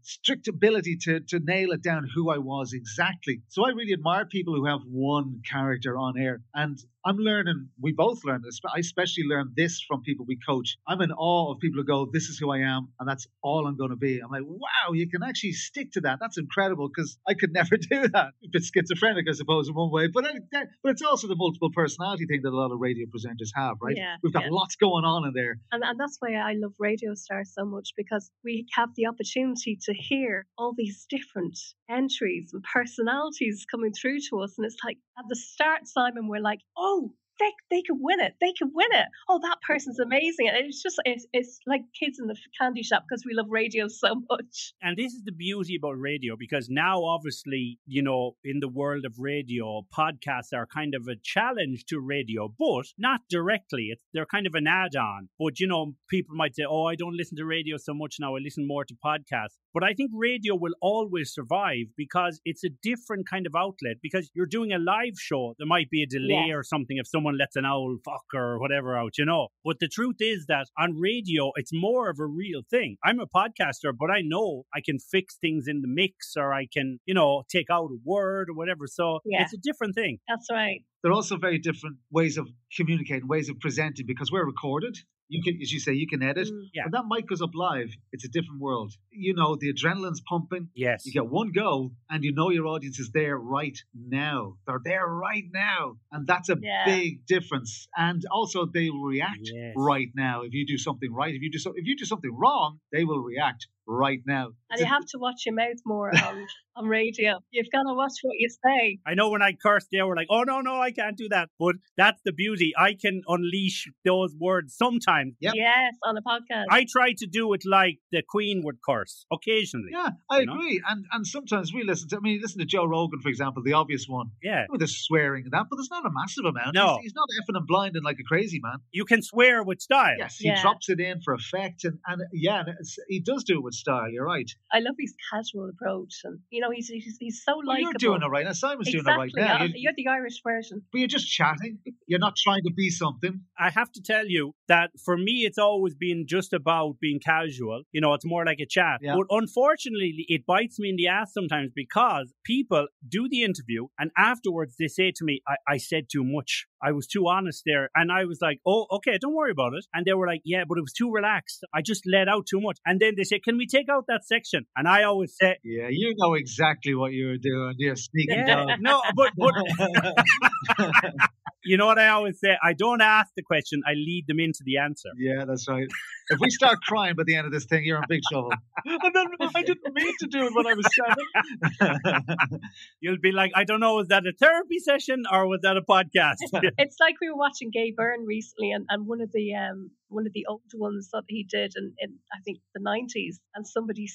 strict ability to nail it down who I was exactly. So I really admire people who have one character on air. And I'm learning, we both learn this. I especially learned this from people we coach. I'm in awe of people who go, this is who I am, and that's all I'm going to be. I'm like, wow, you can actually stick to that. That's incredible, because I could never do that. A bit schizophrenic, I suppose, in one way. But it's also the multiple personality thing that a lot of radio presenters have, right? Yeah, We've got lots going on in there. And that's why I love Radio Star so much, because we have the opportunity to hear all these different entries and personalities coming through to us. And it's like, at the start, Simon, we're like, oh, they could win it. They could win it. Oh, that person's amazing. And it's like kids in the candy shop, because we love radio so much. And this is the beauty about radio, because now, obviously, in the world of radio, podcasts are kind of a challenge to radio, but not directly. They're kind of an add-on. But, people might say, I don't listen to radio so much now. I listen more to podcasts. But I think radio will always survive, because it's a different kind of outlet. Because you're doing a live show, there might be a delay or something if someone lets an owl fuck or whatever out, But the truth is that on radio, it's more of a real thing. I'm a podcaster, but I know I can fix things in the mix, or I can, take out a word or whatever. So it's a different thing. That's right. They're also very different ways of communicating, ways of presenting, because we're recorded. You can, as you say, you can edit. When that mic goes up live, it's a different world. The adrenaline's pumping. Yes. You get one go, and your audience is there right now. They're there right now. And that's a big difference. And also, they will react right now. If you do something right, if you do something wrong, they will react right now. And you have to watch your mouth more on radio. You've got to watch what you say. I know when I cursed, they were like, oh, no, I can't do that. But that's the beauty. I can unleash those words sometimes. Yep. Yes, on a podcast. I try to do it like the Queen would curse occasionally. Yeah, I agree. And sometimes we listen to Joe Rogan, for example, the obvious one. Yeah. With the swearing and that, but there's not a massive amount. No. He's not effing and blinding like a crazy man. You can swear with style. Yes, he drops it in for effect. And he does do it with style. You're right. I love his casual approach. And, he's so likable. You're doing it right now. Simon's doing it right now. You're the Irish version. But you're just chatting. You're not trying to be something. I have to tell you that for me, it's always been just about being casual. It's more like a chat. Yeah. But unfortunately, it bites me in the ass sometimes because people do the interview and afterwards they say to me, I said too much. I was too honest there. And I was like, oh, okay, don't worry about it. And they were like, yeah, but it was too relaxed. I just let out too much. And then they say, can we take out that section? And I always say, yeah, you know exactly what you were doing. You're sneaking down. No, but you know what I always say? I don't ask the question. I lead them into the answer. Yeah, that's right. If we start crying by the end of this thing, you're in big trouble. And then I didn't mean to do it when I was 7. You'll be like, I don't know, was that a therapy session or was that a podcast? It's like we were watching Gay Byrne recently, and one of the old ones that he did in I think the 90s, and somebody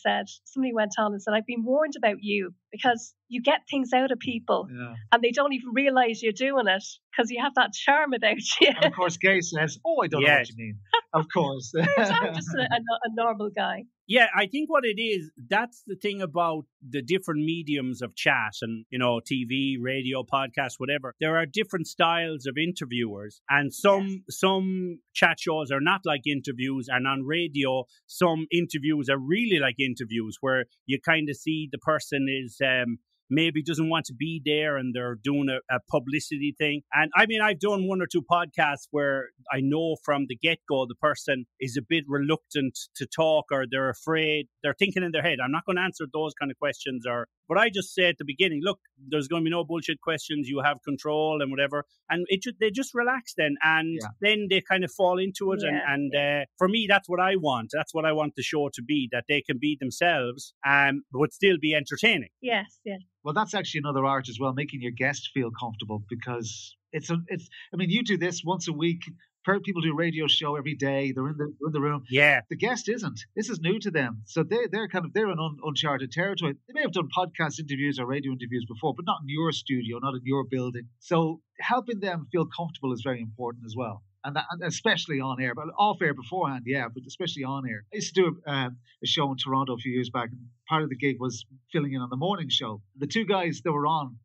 went on and said, I've been warned about you because you get things out of people and they don't even realize you're doing it because you have that charm about you. And of course, Gay says, oh, I don't know what you mean. Of course. I'm just a normal guy. Yeah, I think what it is, that's the thing about the different mediums of chat and, TV, radio, podcast, whatever. There are different styles of interviewers, and some chat shows are not like interviews, and on radio, some interviews are really like interviews where you kind of see the person is maybe doesn't want to be there and they're doing a publicity thing. And I mean, I've done 1 or 2 podcasts where I know from the get-go the person is a bit reluctant to talk or they're afraid. They're thinking in their head, I'm not going to answer those kind of questions. But I just say at the beginning, look, there's going to be no bullshit questions. You have control and whatever. And they just relax then. And then they kind of fall into it. Yeah. And for me, that's what I want. That's what I want the show to be, that they can be themselves but still be entertaining. Yes, yeah. Well, that's actually another art as well, making your guest feel comfortable, because you do this once a week. People do a radio show every day. They're in the room. Yeah. The guest isn't. This is new to them. So they're in uncharted territory. They may have done podcast interviews or radio interviews before, but not in your studio, not in your building. So helping them feel comfortable is very important as well. And especially on air, but off air beforehand, but especially on air. I used to do a show in Toronto a few years back, and part of the gig was filling in on the morning show. The 2 guys that were on,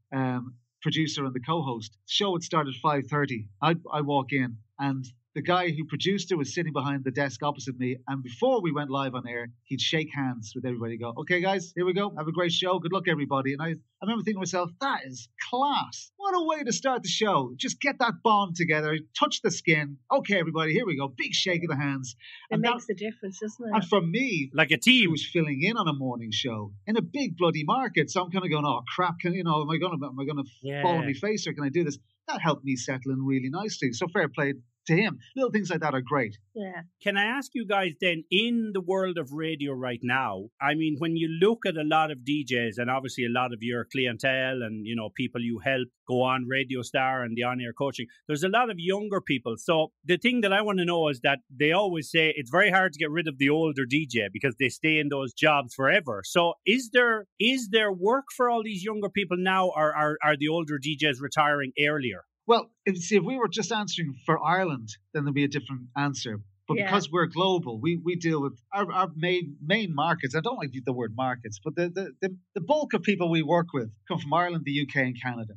producer and the co-host, the show had started 5:30. I walk in, and the guy who produced it was sitting behind the desk opposite me. And before we went live on air, he'd shake hands with everybody, go, okay, guys, here we go. Have a great show. Good luck, everybody. And I remember thinking to myself, that is class. What a way to start the show. Just get that bond together, touch the skin. Okay, everybody, here we go. Big shake of the hands. It makes a difference, doesn't it? And for me, like a team who was filling in on a morning show in a big bloody market, so I'm kind of going, oh crap, am I going to fall on my face, or can I do this? That helped me settle in really nicely. So fair play to him. Little things like that are great. Yeah. Can I ask you guys then, in the world of radio right now, I mean, when you look at a lot of DJs and obviously a lot of your clientele and, people you help go on Radio Star and the on-air coaching, there's a lot of younger people. So the thing that I want to know is that they always say it's very hard to get rid of the older DJ because they stay in those jobs forever. So is there work for all these younger people now, or are the older DJs retiring earlier? Well, if we were just answering for Ireland, then there'd be a different answer. But because we're global, we deal with our main markets. I don't like the word markets, but the bulk of people we work with come from Ireland, the UK, and Canada.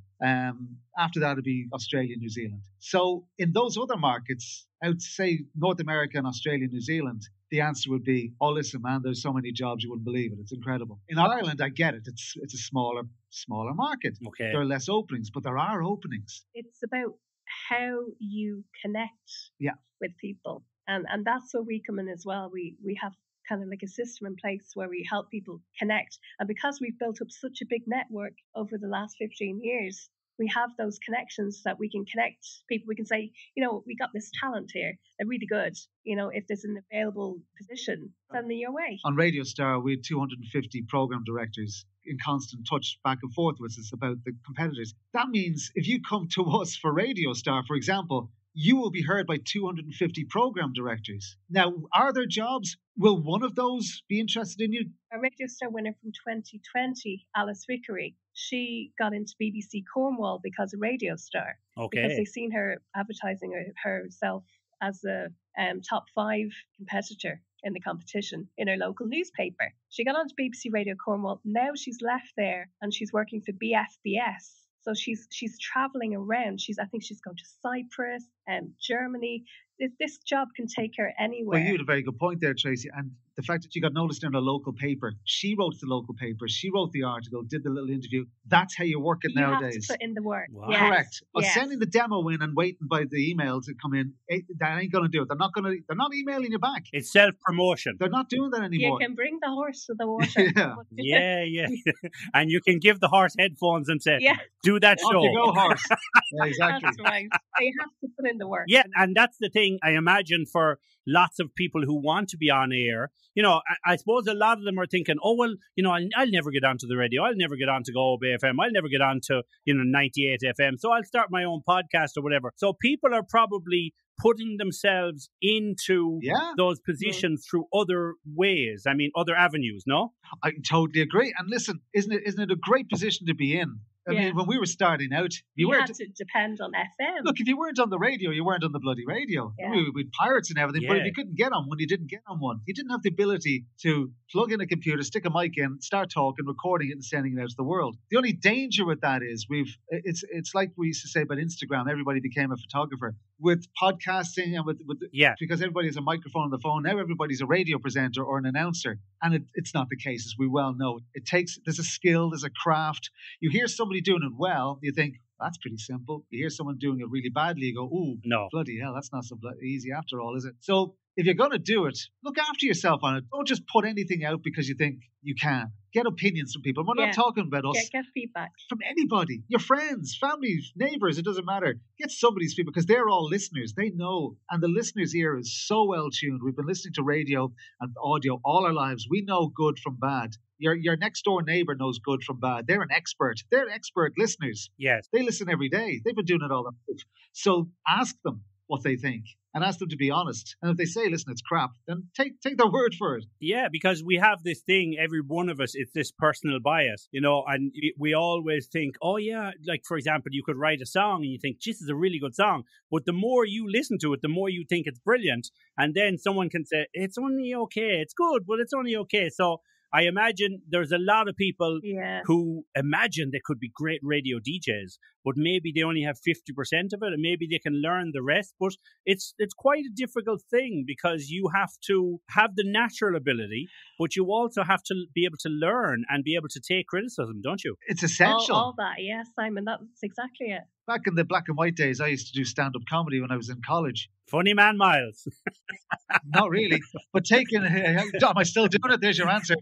After that, it'd be Australia, New Zealand. So in those other markets, I would say North America and Australia, New Zealand, the answer would be, oh, listen, man, there's so many jobs, you wouldn't believe it. It's incredible. In Ireland, I get it. It's a smaller market. Okay. There are less openings, but there are openings. It's about how you connect with people. And that's where we come in as well. We have kind of like a system in place where we help people connect. And because we've built up such a big network over the last 15 years, we have those connections that we can connect people. We can say, we got this talent here. They're really good. If there's an available position, send them your way. On Radio Star, we had 250 program directors in constant touch back and forth with us about the competitors. That means if you come to us for Radio Star, for example, you will be heard by 250 program directors. Now, are there jobs? Will one of those be interested in you? A Radio Star winner from 2020, Alice Vickery, she got into BBC Cornwall because of Radio Star. Okay. Because they've seen her advertising herself as a top 5 competitor in the competition in her local newspaper. She got onto BBC Radio Cornwall. Now she's left there and she's working for BFBS. So she's traveling around. I think she's going to Cyprus and Germany. This job can take her anywhere. Well, you had a very good point there, Tracy. And the fact that you got noticed in a local paper, she wrote the local paper, she wrote the article, did the little interview. That's how you work it nowadays. You have to put in the work. Wow. Yes. Correct. Yes. Sending the demo in and waiting by the email to come in, that ain't going to do it. They're not emailing you back. It's self-promotion. They're not doing that anymore. You can bring the horse to the water. Yeah. And you can give the horse headphones and say, do that show. Off you go, horse. Yeah, exactly. That's right. They have to put in the work. Yeah, and that's the thing, I imagine, for lots of people who want to be on air. I suppose a lot of them are thinking, oh, well, I'll never get onto the radio. I'll never get on to Go Bay FM. I'll never get on to, 98 FM. So I'll start my own podcast or whatever. So people are probably putting themselves into those positions through other ways. I mean, other avenues, no? I totally agree. And listen, isn't it a great position to be in? I mean, when we were starting out, you had to depend on FM. Look, if you weren't on the radio, you weren't on the bloody radio. Yeah. We had pirates and everything, but if you couldn't get on one, you didn't get on one. You didn't have the ability to plug in a computer, stick a mic in, start talking, recording it and sending it out to the world. The only danger with that is it's like we used to say about Instagram, everybody became a photographer. With podcasting and because everybody has a microphone on the phone, now everybody's a radio presenter or an announcer. And it's not the case, as we well know. There's a skill, there's a craft. You hear somebody doing it well, you think, that's pretty simple. You hear someone doing it really badly, you go, ooh, no, bloody hell, that's not so easy after all, is it? So if you're going to do it, look after yourself on it. Don't just put anything out because you think you can. Get opinions from people. We're not talking about us. Get feedback. From anybody. Your friends, family, neighbours, it doesn't matter. Get somebody's feedback because they're all listeners. They know. And the listeners' ear is so well tuned. We've been listening to radio and audio all our lives. We know good from bad. Your next door neighbour knows good from bad. They're an expert. They're expert listeners. Yes. They listen every day. They've been doing it all their life. So ask them what they think and ask them to be honest. And if they say, listen, it's crap, then take their word for it. Yeah, because we have this thing, every one of us, it's this personal bias, and we always think, oh yeah, like for example, you could write a song and you think, this is a really good song. But the more you listen to it, the more you think it's brilliant. And then someone can say, it's only okay. It's good, but it's only okay. So I imagine there's a lot of people who imagine they could be great radio DJs, but maybe they only have 50% of it, and maybe they can learn the rest. But it's quite a difficult thing because you have to have the natural ability, but you also have to be able to learn and be able to take criticism, don't you? It's essential. All that, yes, Simon, that's exactly it. Back in the black and white days, I used to do stand-up comedy when I was in college. Funny man, Miles. Not really, but am I still doing it? There's your answer.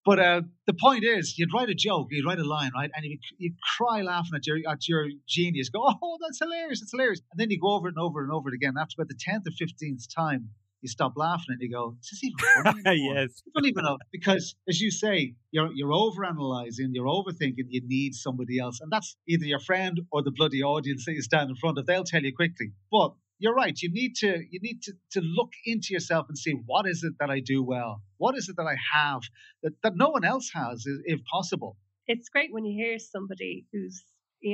But the point is, you'd write a joke, you'd write a line, right? And you'd cry laughing at your genius. Go, oh, that's hilarious, it's hilarious. And then you go over it and over and over it again. After about the 10th or 15th time, you stop laughing and you go, is this even funny anymore? Yes. You don't even know. Because, as you say, you're overanalyzing, you're overthinking, you need somebody else. And that's either your friend or the bloody audience that you stand in front of. They'll tell you quickly. But you're right. You need to look into yourself and see, what is it that I do well? What is it that I have that no one else has, if possible? It's great when you hear somebody who's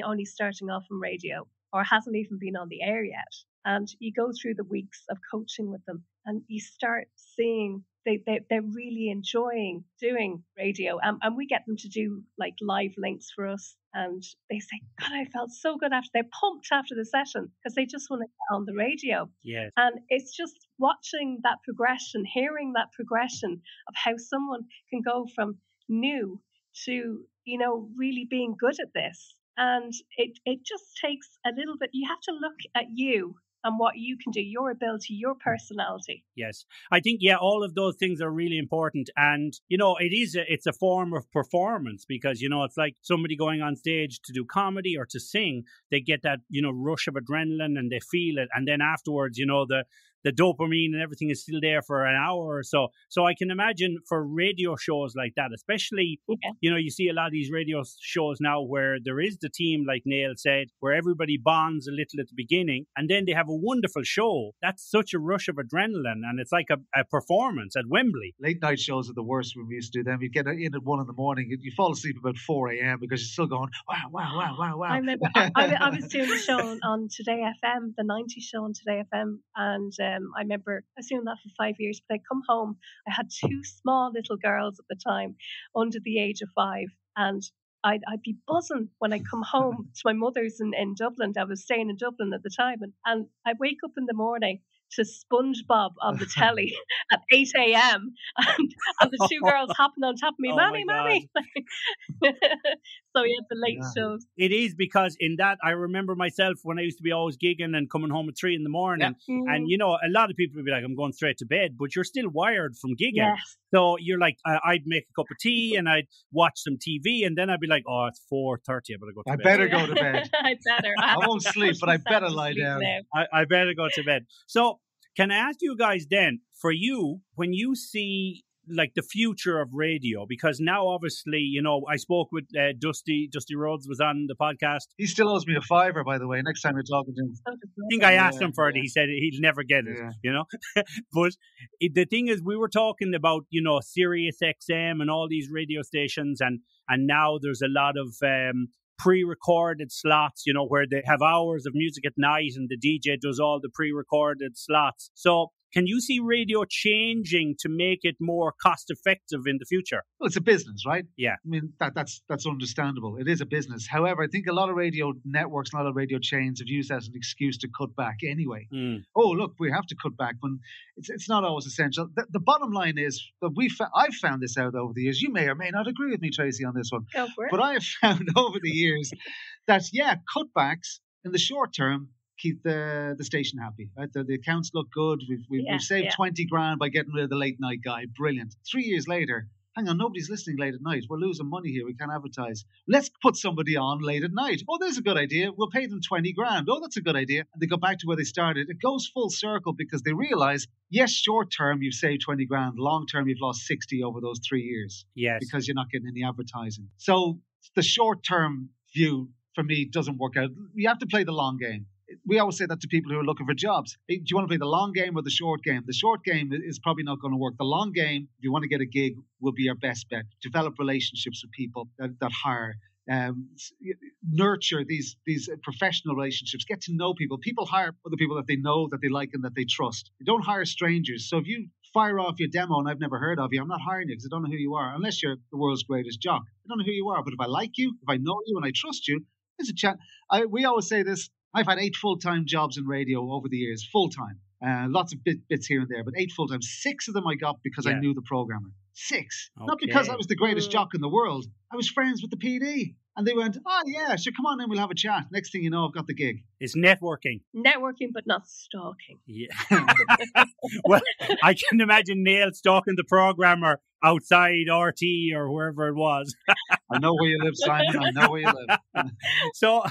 only starting off on radio or hasn't even been on the air yet. And you go through the weeks of coaching with them and you start seeing they're really enjoying doing radio. And we get them to do like live links for us. And they say, God, I felt so good after. They're pumped after the session because they just want to get on the radio. Yes. And it's just watching that progression, hearing that progression of how someone can go from new to, really being good at this. And it just takes a little bit. You have to look at you and what you can do, your ability, your personality. Yes. I think, all of those things are really important. And, it's a form of performance because, it's like somebody going on stage to do comedy or to sing. They get that, rush of adrenaline and they feel it. And then afterwards, the dopamine and everything is still there for an hour or so. So I can imagine for radio shows like that, especially, you see a lot of these radio shows now where there is the team, like Neil said, where everybody bonds a little at the beginning and then they have a wonderful show. That's such a rush of adrenaline and it's like a performance at Wembley. Late night shows are the worst when we used to do them. You get in at 1 a.m, you fall asleep about 4 a.m. because you're still going, wow. I remember I was doing a show on Today FM, the 90s show on Today FM, and I remember I was doing that for 5 years, but I'd come home. I had 2 small little girls at the time, under the age of 5, and I'd be buzzing when I come home to my mother's in Dublin. I was staying in Dublin at the time, and I'd wake up in the morning to SpongeBob on the telly at 8 a.m. and the 2 girls hopping on top of me, Mammy. So the late shows. It is because in that I remember myself when I used to be always gigging and coming home at 3 a.m. and a lot of people would be like, I'm going straight to bed, but you're still wired from gigging. Yes. So you're like, I'd make a cup of tea and I'd watch some TV and then I'd be like, oh, it's 4:30, I better go to bed. I better go to bed. I better. I won't sleep, but I better lie down. I better go to bed. So can I ask you guys then, for you, when you see like the future of radio, because now obviously, I spoke with Dusty Rhodes was on the podcast. He still owes me a $5, by the way, next time you're talking to him. I think I asked him for it. He said he'll never get it, But the thing is, we were talking about, Sirius XM and all these radio stations and now there's a lot of pre-recorded slots, where they have hours of music at night and the DJ does all the pre-recorded slots. So can you see radio changing to make it more cost-effective in the future? Well, it's a business, right? Yeah. I mean, that's understandable. It is a business. However, I think a lot of radio networks, a lot of radio chains have used that as an excuse to cut back anyway. Oh, look, we have to cut back when it's not always essential. The bottom line is that I've found this out over the years. You may or may not agree with me, Tracy, on this one. Go for it. But I have found over the years that, cutbacks in the short term keep the station happy, right? The accounts look good. We've saved 20 grand by getting rid of the late night guy. Brilliant. 3 years later, hang on, nobody's listening late at night. We're losing money here. We can't advertise. Let's put somebody on late at night. Oh, there's a good idea. We'll pay them 20 grand. Oh, that's a good idea. And they go back to where they started. It goes full circle because they realize, yes, short term, you've saved 20 grand. Long term, you've lost 60 over those 3 years. Yes. Because you're not getting any advertising. So the short term view for me doesn't work out. You have to play the long game. We always say that to people who are looking for jobs. Hey, do you want to play the long game or the short game? The short game is probably not going to work. The long game, if you want to get a gig, will be your best bet. Develop relationships with people that hire. Nurture these professional relationships. Get to know people. People hire other people that they know, that they like, and that they trust. You don't hire strangers. So if you fire off your demo and I've never heard of you, I'm not hiring you because I don't know who you are. Unless you're the world's greatest jock. I don't know who you are. But if I like you, if I know you and I trust you, there's a chat. We always say this. I've had 8 full-time jobs in radio over the years, full-time. Lots of bits here and there, but 8 full-time. 6 of them I got because I knew the programmer. 6. Okay. Not because I was the greatest jock in the world. I was friends with the PD. And they went, oh, yeah, sure, come on in, we'll have a chat. Next thing you know, I've got the gig. It's networking. Networking, but not stalking. Yeah. Well, I can imagine Neil stalking the programmer outside RT or wherever it was. I know where you live, Simon. I know where you live. So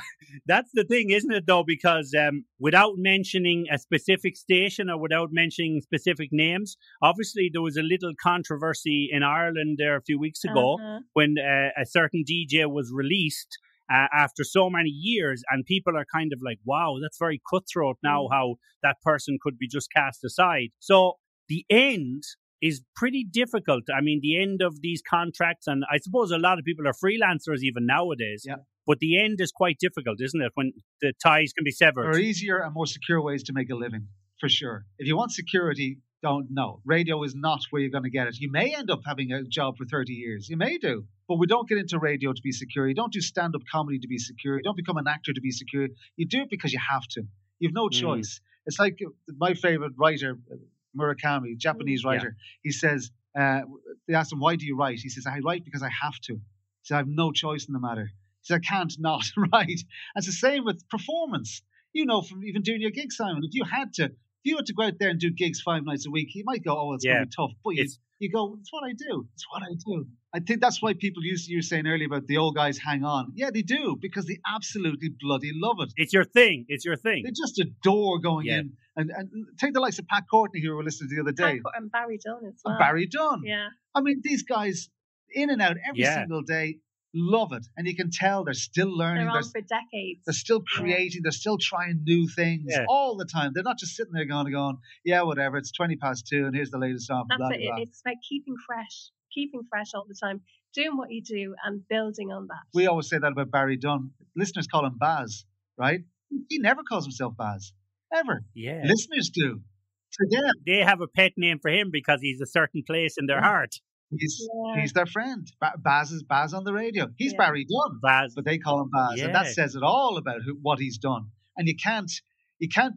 that's the thing, isn't it, though? Because without mentioning a specific station or without mentioning specific names, obviously there was a little controversy in Ireland there a few weeks ago when a certain DJ was released after so many years, and people are kind of like, wow, that's very cutthroat now, how that person could be just cast aside. So the end is pretty difficult. I mean, the end of these contracts, and I suppose a lot of people are freelancers even nowadays, but the end is quite difficult, isn't it, when the ties can be severed? There are easier and more secure ways to make a living, for sure. If you want security, don't know. Radio is not where you're going to get it. You may end up having a job for 30 years. You may do. But we don't get into radio to be secure. You don't do stand-up comedy to be secure. You don't become an actor to be secure. You do it because you have to. You have no choice. It's like my favorite writer, Murakami, Japanese writer. He says, they asked him, why do you write? He says, I write because I have to. He says, I have no choice in the matter. He says, I can't not write. And it's the same with performance. You know, from even doing your gigs, Simon, if you had to go out there and do gigs 5 nights a week, you might go, oh, it's going to be tough. But you go, it's what I do. It's what I do. I think that's why people you were saying earlier about the old guys hang on. Yeah, they do, because they absolutely bloody love it. It's your thing. It's your thing. They just adore going in. And take the likes of Pat Courtney, who we were listening to the other day. And Barry Dunn as well. And Barry Dunn. Yeah. I mean, these guys, in and out every single day, love it. And you can tell they're still learning. They're on for decades. They're still creating. They're still trying new things all the time. They're not just sitting there going, yeah, whatever, it's 20:02 and here's the latest song. That's blah, it. Blah. It's about keeping fresh all the time, doing what you do and building on that. We always say that about Barry Dunn. Listeners call him Baz, right? He never calls himself Baz, ever. Yeah. Listeners do. To them. They have a pet name for him because he's a certain place in their heart. He's their friend. Baz is Baz on the radio. He's Barry Dunn, Baz, but they call him Baz, and that says it all about what he's done. And you can't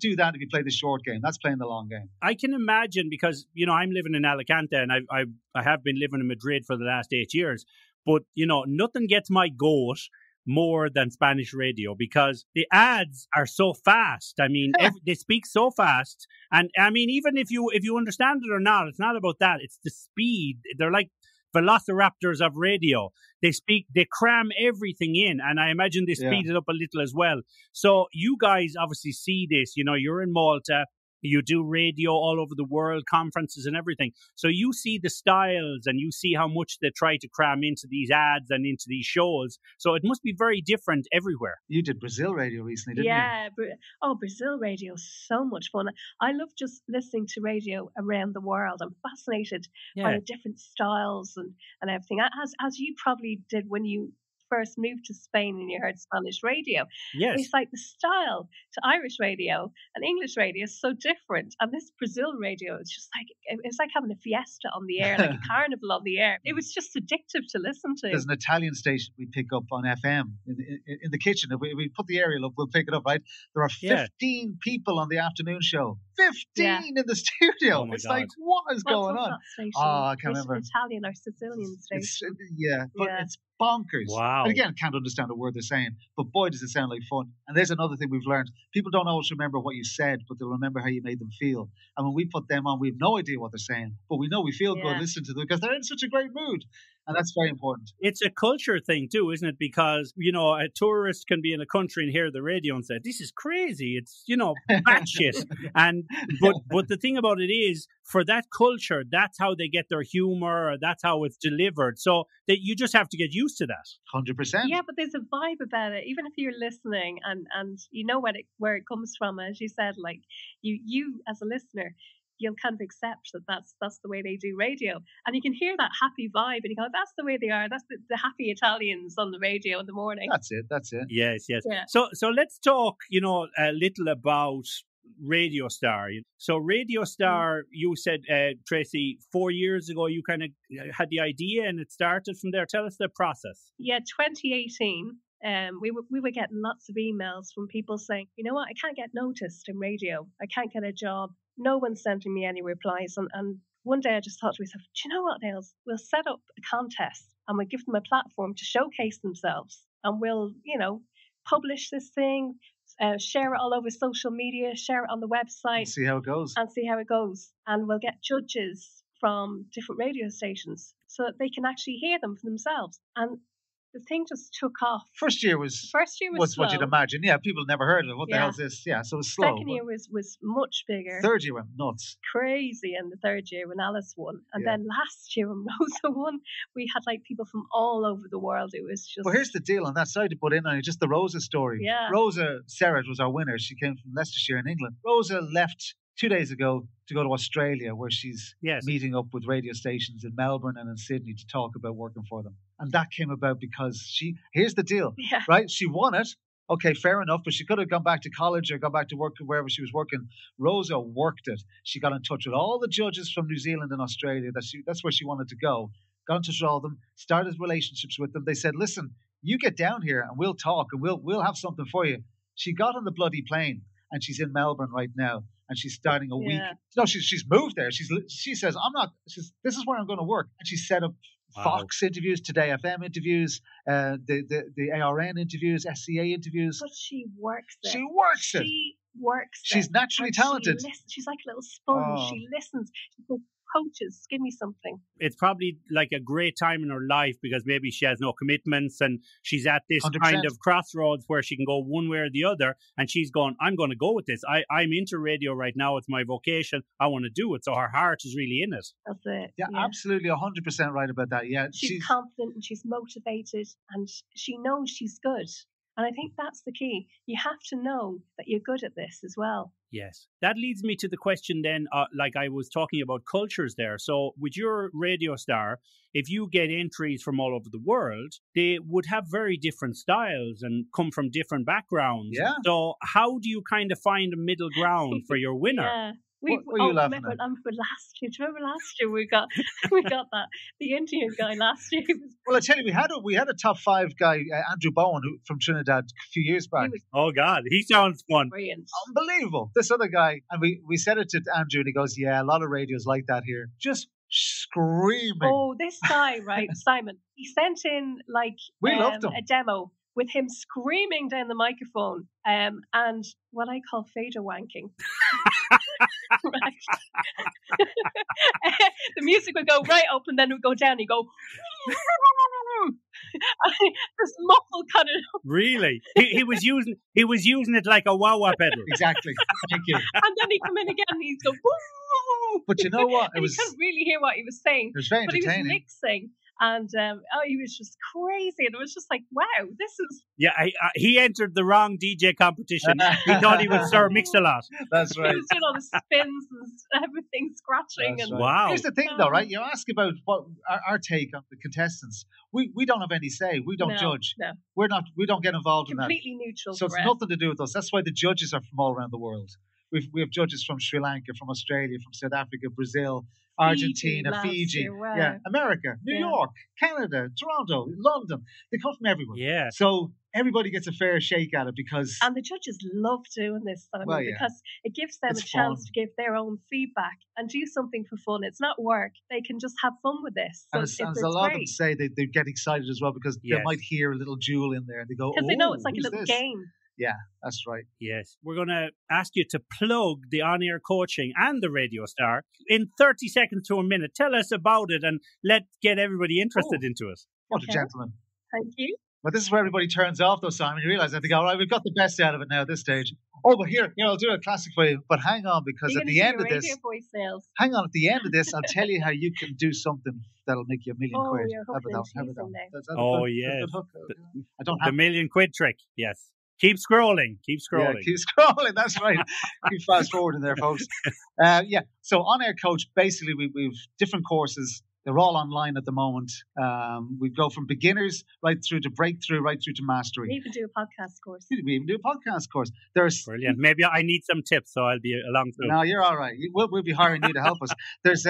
do that if you play the short game. That's playing the long game. I can imagine, because I'm living in Alicante and I have been living in Madrid for the last 8 years. But nothing gets my goat more than Spanish radio, because the ads are so fast. I mean, they speak so fast, and I mean, even if you understand it or not, it's not about that. It's the speed. They're like velociraptors of radio. They cram everything in, and I imagine they speed it up a little as well. So you guys obviously see this. You're in Malta. You do radio all over the world, conferences and everything. So you see the styles and you see how much they try to cram into these ads and into these shows. So it must be very different everywhere. You did Brazil radio recently, didn't you? Yeah. Brazil radio is so much fun. I love just listening to radio around the world. I'm fascinated by the different styles and everything. As you probably did when you first moved to Spain and you heard Spanish radio. Yes. It's like the style to Irish radio and English radio is so different. And this Brazil radio, it's like having a fiesta on the air, like a carnival on the air. It was just addictive to listen to. There's an Italian station we pick up on FM in the kitchen. If we put the aerial up, we'll pick it up, right? There are 15 people on the afternoon show. 15 in the studio. Oh it's God. Like, what is going on? I can't remember. Italian or Sicilian station. It's bonkers. Wow. And again, can't understand a word they're saying, but boy, does it sound like fun. And there's another thing we've learned. People don't always remember what you said, but they'll remember how you made them feel. And when we put them on, we have no idea what they're saying, but we know we feel good listening to them because they're in such a great mood. And that's very important. It's a culture thing too, isn't it? Because, a tourist can be in a country and hear the radio and say, this is crazy. It's, batshit. But the thing about it is, for that culture, that's how they get their humor, or that's how it's delivered. So that you just have to get used to that. 100%. Yeah, but there's a vibe about it. Even if you're listening and you know where it comes from, as you said, like you as a listener, you'll kind of accept that that's the way they do radio. And you can hear that happy vibe and you go, that's the way they are. That's the happy Italians on the radio in the morning. That's it. Yes. Yeah. So let's talk, a little about Radio Star. So Radio Star, you said, Tracey, 4 years ago, you kind of had the idea and it started from there. Tell us the process. Yeah, 2018. We were getting lots of emails from people saying, you know what, I can't get noticed in radio. I can't get a job. No one's sending me any replies. And one day I just thought to myself, do you know what, Nails? We'll set up a contest and we'll give them a platform to showcase themselves. And we'll, publish this thing, share it all over social media, share it on the website. See how it goes. And we'll get judges from different radio stations so that they can actually hear them for themselves. And the thing just took off. First year was slow. What you'd imagine. Yeah, people never heard of it. What the hell is this? Yeah, so it was slow. Second year was much bigger. Third year went nuts. Crazy in the third year when Alice won. And then last year when Rosa won, we had like people from all over the world. It was just... Well, here's the deal on that side to put in on it, just the Rosa story. Yeah. Rosa Serrett was our winner. She came from Leicestershire in England. Rosa left 2 days ago to go to Australia, where she's meeting up with radio stations in Melbourne and in Sydney to talk about working for them. And that came about because here's the deal, right? She won it. Okay, fair enough, but she could have gone back to college or gone back to work wherever she was working. Rosa worked it. She got in touch with all the judges from New Zealand and Australia. That's where she wanted to go. Got in touch with all of them, started relationships with them. They said, listen, you get down here and we'll talk and we'll have something for you. She got on the bloody plane and she's in Melbourne right now. And she's starting a week. No, she's moved there. She says, this is where I'm going to work. And she's set up Fox interviews, Today FM interviews, the ARN interviews, SCA interviews. But she works it. She works it. She works it. She's naturally talented. She's like a little sponge. Oh. She listens. She goes, coaches, give me something. It's probably like a great time in her life because maybe she has no commitments and she's at this 100%. kind of crossroads where she can go one way or the other, and she's going, I'm going to go with this. I'm into radio right now. It's my vocation. I want to do it. So her heart is really in it. That's it. Yeah, absolutely 100% right about that. Yeah, she's confident and she's motivated and she knows she's good. And I think that's the key. You have to know that you're good at this as well. Yes. That leads me to the question then, like I was talking about cultures there. So with your radio star, if you get entries from all over the world, they would have very different styles and come from different backgrounds. Yeah. So how do you kind of find a middle ground for your winner? Yeah. What are you laughing at? I remember last year. Do you remember last year we got that the Indian guy last year? Well, I tell you, we had a top 5 guy, Andrew Bowen, from Trinidad a few years back. Oh God, he sounds fun. Brilliant, unbelievable. This other guy, and we said it to Andrew, and he goes, "Yeah, a lot of radios like that here, just screaming." Oh, this guy, right, Simon? He sent in we loved him. A demo with him screaming down the microphone, and what I call fader wanking. Right. The music would go right up and then it would go down. You go this muffled kind of. Really, he was using it like a wah-wah pedal. Exactly. Thank you. And then he'd come in again and he'd go. Woo! But you know what? You couldn't really hear what he was saying. It was very entertaining. But he was mixing. And he was just crazy, and it was just like, wow, this is. Yeah, he entered the wrong DJ competition. He thought he was Sir Mix-a-Lot. That's right. He was doing all the spins and everything, scratching. That's and right. Wow. Here's the thing, though, right? You ask about what our take on the contestants. We don't have any say. We don't judge. No. We don't get involved in that. Completely neutral. So it's nothing to do with us. That's why the judges are from all around the world. We have judges from Sri Lanka, from Australia, from South Africa, Brazil, Argentina, Fiji, wow. America, New York, Canada, Toronto, London. They come from everywhere. Yeah. So everybody gets a fair shake at it because... And the judges love doing this, Simon, because it gives them a chance to give their own feedback and do something for fun. It's not work. They can just have fun with this. So and a lot of them say they get excited as well because they might hear a little jewel in there and they go, because they know it's like a little game. Yeah, that's right. Yes. We're going to ask you to plug the on-air coaching and the Radio Star in 30 seconds to a minute. Tell us about it and let's get everybody interested into it. What a gentleman. Thank you. But this is where everybody turns off, though, Simon. You realise that they go, all right, we've got the best out of it now at this stage. Oh, but here, I'll do a classic for you. But hang on, because at the end of this, at the end of this, I'll tell you how you can do something that'll make you $1 million quid. Oh, yes. I don't have the $1 million quid trick. Yes. Keep scrolling. Keep scrolling. Yeah, keep scrolling. That's right. Keep fast forwarding there, folks. So on-air coach, basically, we've different courses. They're all online at the moment. We go from beginners right through to breakthrough, right through to mastery. We even do a podcast course. We even do a podcast course. There's brilliant. Maybe I need some tips, so I'll be along too. No, you're all right. We'll be hiring you to help us. There's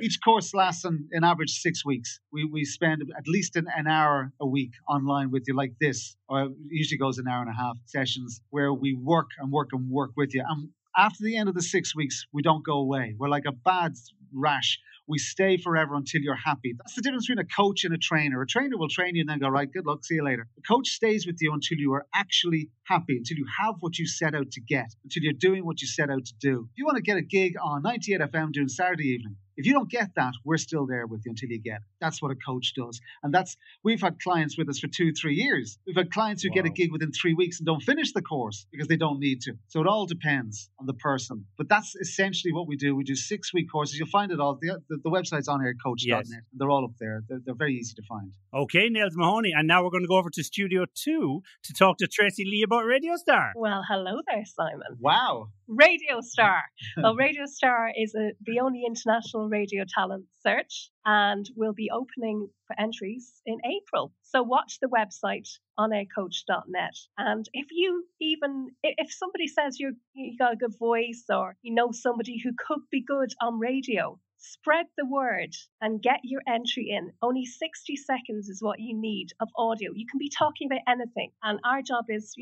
each course lasts on average 6 weeks. We spend at least an hour a week online with you like this, or it usually goes an hour and a half sessions where we work and work and work with you. And after the end of the 6 weeks, we don't go away. We're like a bad rash. We stay forever until you're happy. That's the difference between a coach and a trainer. A trainer will train you and then go, right, good luck, see you later. A coach stays with you until you are actually happy, until you have what you set out to get, until you're doing what you set out to do. If you want to get a gig on 98 FM doing Saturday evening, if you don't get that, we're still there with you until you get it. That's what a coach does. And we've had clients with us for 2-3 years. We've had clients who get a gig within 3 weeks and don't finish the course because they don't need to. So it all depends on the person. But that's essentially what we do. We do 6-week courses. You'll find it all. The website's onaircoach.net. Yes. They're all up there. They're very easy to find. Okay, Nails Mahoney. And now we're going to go over to Studio 2 to talk to Tracey Lee about Radio Star. Well, hello there, Simon. Wow. Radio Star. Well, Radio Star is the only international radio talent search and will be opening for entries in April. So watch the website onaircoach.net. And if somebody says you got a good voice or you know somebody who could be good on radio, spread the word and get your entry in. Only 60 seconds is what you need of audio. You can be talking about anything. And our job is,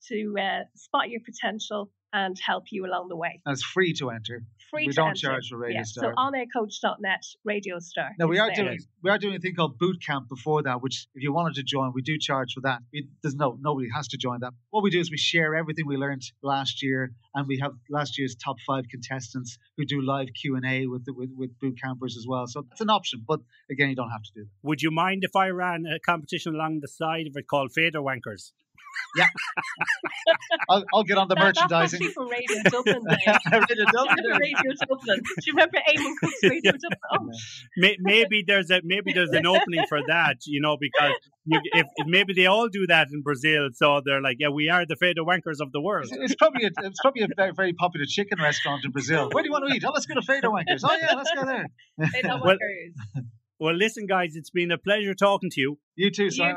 to spot your potential, and help you along the way. And it's free to enter. Free we to don't enter. charge for Radio Star. So onaircoach.net, Radio Star. No, we are doing a thing called boot camp before that, which if you wanted to join, we do charge for that. Nobody has to join that. What we do is we share everything we learned last year, and we have last year's top 5 contestants who do live Q&A with boot campers as well. So that's an option, but again, you don't have to do that. Would you mind if I ran a competition along the side of it called Fader Wankers? Yeah. I'll get on the merchandising. That's actually from Radio Dublin. Radio Dublin. Do you remember Eamon Cook's Radio Dublin? Oh. Maybe there's an opening for that, because if maybe they all do that in Brazil, so they're like, yeah, we are the Fader Wankers of the world. It's probably a very, very popular chicken restaurant in Brazil. Where do you want to eat? Oh, let's go to Fader Wankers. Oh yeah, let's go there. Fader Wankers. Well, listen, guys, it's been a pleasure talking to you. You too, Simon.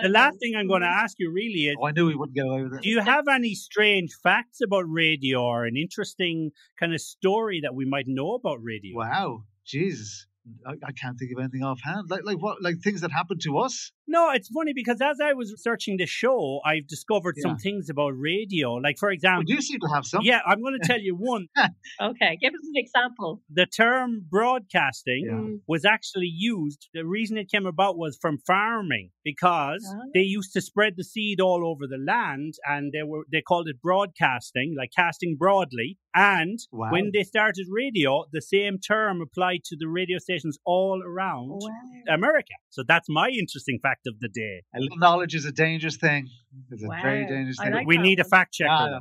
The last thing I'm going to ask you really is... I knew we wouldn't get away with it. Do you have any strange facts about radio or an interesting kind of story that we might know about radio? Wow. Jesus. I can't think of anything offhand. Like what? Like things that happened to us? No, it's funny because as I was researching the show, I've discovered some things about radio. Like, for example... Well, you seem to have some. Yeah, I'm going to tell you one. Okay, give us an example. The term broadcasting was actually used. The reason it came about was from farming, because they used to spread the seed all over the land, and they called it broadcasting, like casting broadly. And when they started radio, the same term applied to the radio stations all around America. So that's my interesting fact of the day. A little knowledge is a dangerous thing. It's a very dangerous thing. We need a fact checker.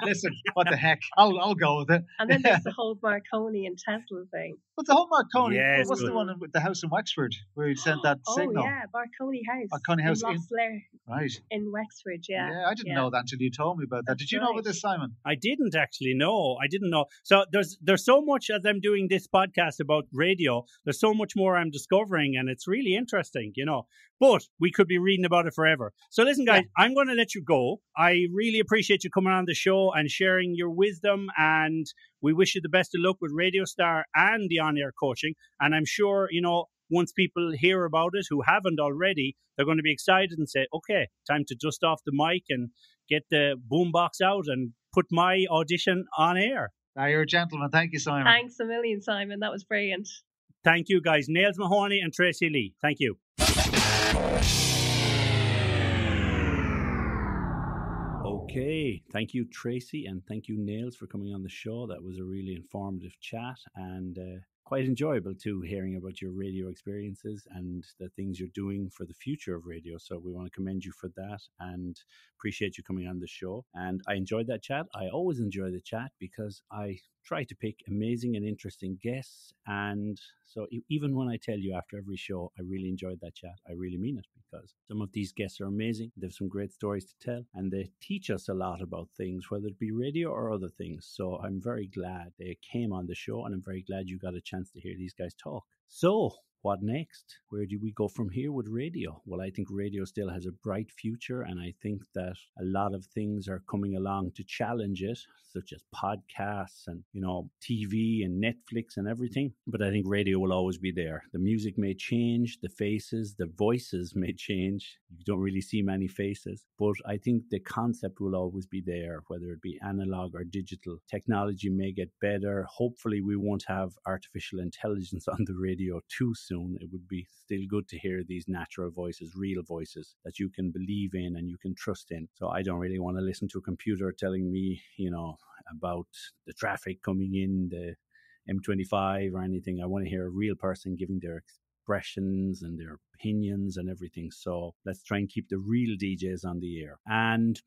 Listen, what the heck? I'll go with it. And then there's the whole Marconi and Tesla thing. What's the whole Marconi? Yes, what's the one with the house in Wexford where he sent that signal? Oh, yeah, Marconi House. Marconi House in Rosslare. Right. In Wexford, yeah. Yeah, I didn't know that until you told me about that. Did you know about this, Simon? I didn't actually know. I didn't know. So there's so much, as I'm doing this podcast about radio, there's so much more I'm discovering, and it's really interesting, But we could be reading about it forever. So listen, guys, I'm going to let you go. I really appreciate you coming on the show and sharing your wisdom, and we wish you the best of luck with Radio Star and the on-air coaching. And I'm sure, once people hear about it who haven't already, they're going to be excited and say, okay, time to dust off the mic and get the boombox out and put my audition on air. You're a gentleman. Thank you, Simon. Thanks a million, Simon. That was brilliant. Thank you, guys. Nails Mahoney and Tracey Lee. Thank you. Okay. Thank you, Tracey, and thank you, Nails, for coming on the show. That was a really informative chat and quite enjoyable too, hearing about your radio experiences and the things you're doing for the future of radio. So we want to commend you for that and appreciate you coming on the show. And I enjoyed that chat. I always enjoy the chat because I try to pick amazing and interesting guests. And so even when I tell you after every show, I really enjoyed that chat, I really mean it, because some of these guests are amazing. They have some great stories to tell, and they teach us a lot about things, whether it be radio or other things. So I'm very glad they came on the show, and I'm very glad you got a chance to hear these guys talk. So what next? Where do we go from here with radio? Well, I think radio still has a bright future, and I think that a lot of things are coming along to challenge it, such as podcasts and, TV and Netflix and everything. But I think radio will always be there. The music may change, the faces, the voices may change. You don't really see many faces, but I think the concept will always be there, whether it be analog or digital. Technology may get better. Hopefully we won't have artificial intelligence on the radio too soon. It would be still good to hear these natural voices, real voices that you can believe in and you can trust in. So I don't really want to listen to a computer telling me, about the traffic coming in the M25 or anything. I want to hear a real person giving their expressions and their opinions and everything. So let's try and keep the real DJs on the air. And,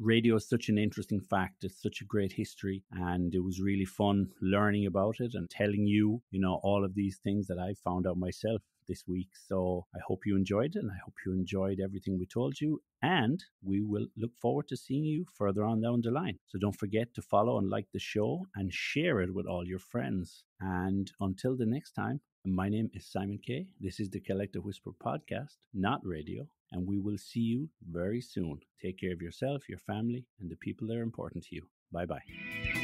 radio is such an interesting fact. It's such a great history. And it was really fun learning about it and telling you, all of these things that I found out myself this week. So I hope you enjoyed it, and I hope you enjoyed everything we told you, and we will look forward to seeing you further on down the line. So don't forget to follow and like the show and share it with all your friends. And until the next time, my name is Simon Kay. This is the Collective Whisper podcast, not radio, and we will see you very soon. Take care of yourself, your family, and the people that are important to you. Bye-bye.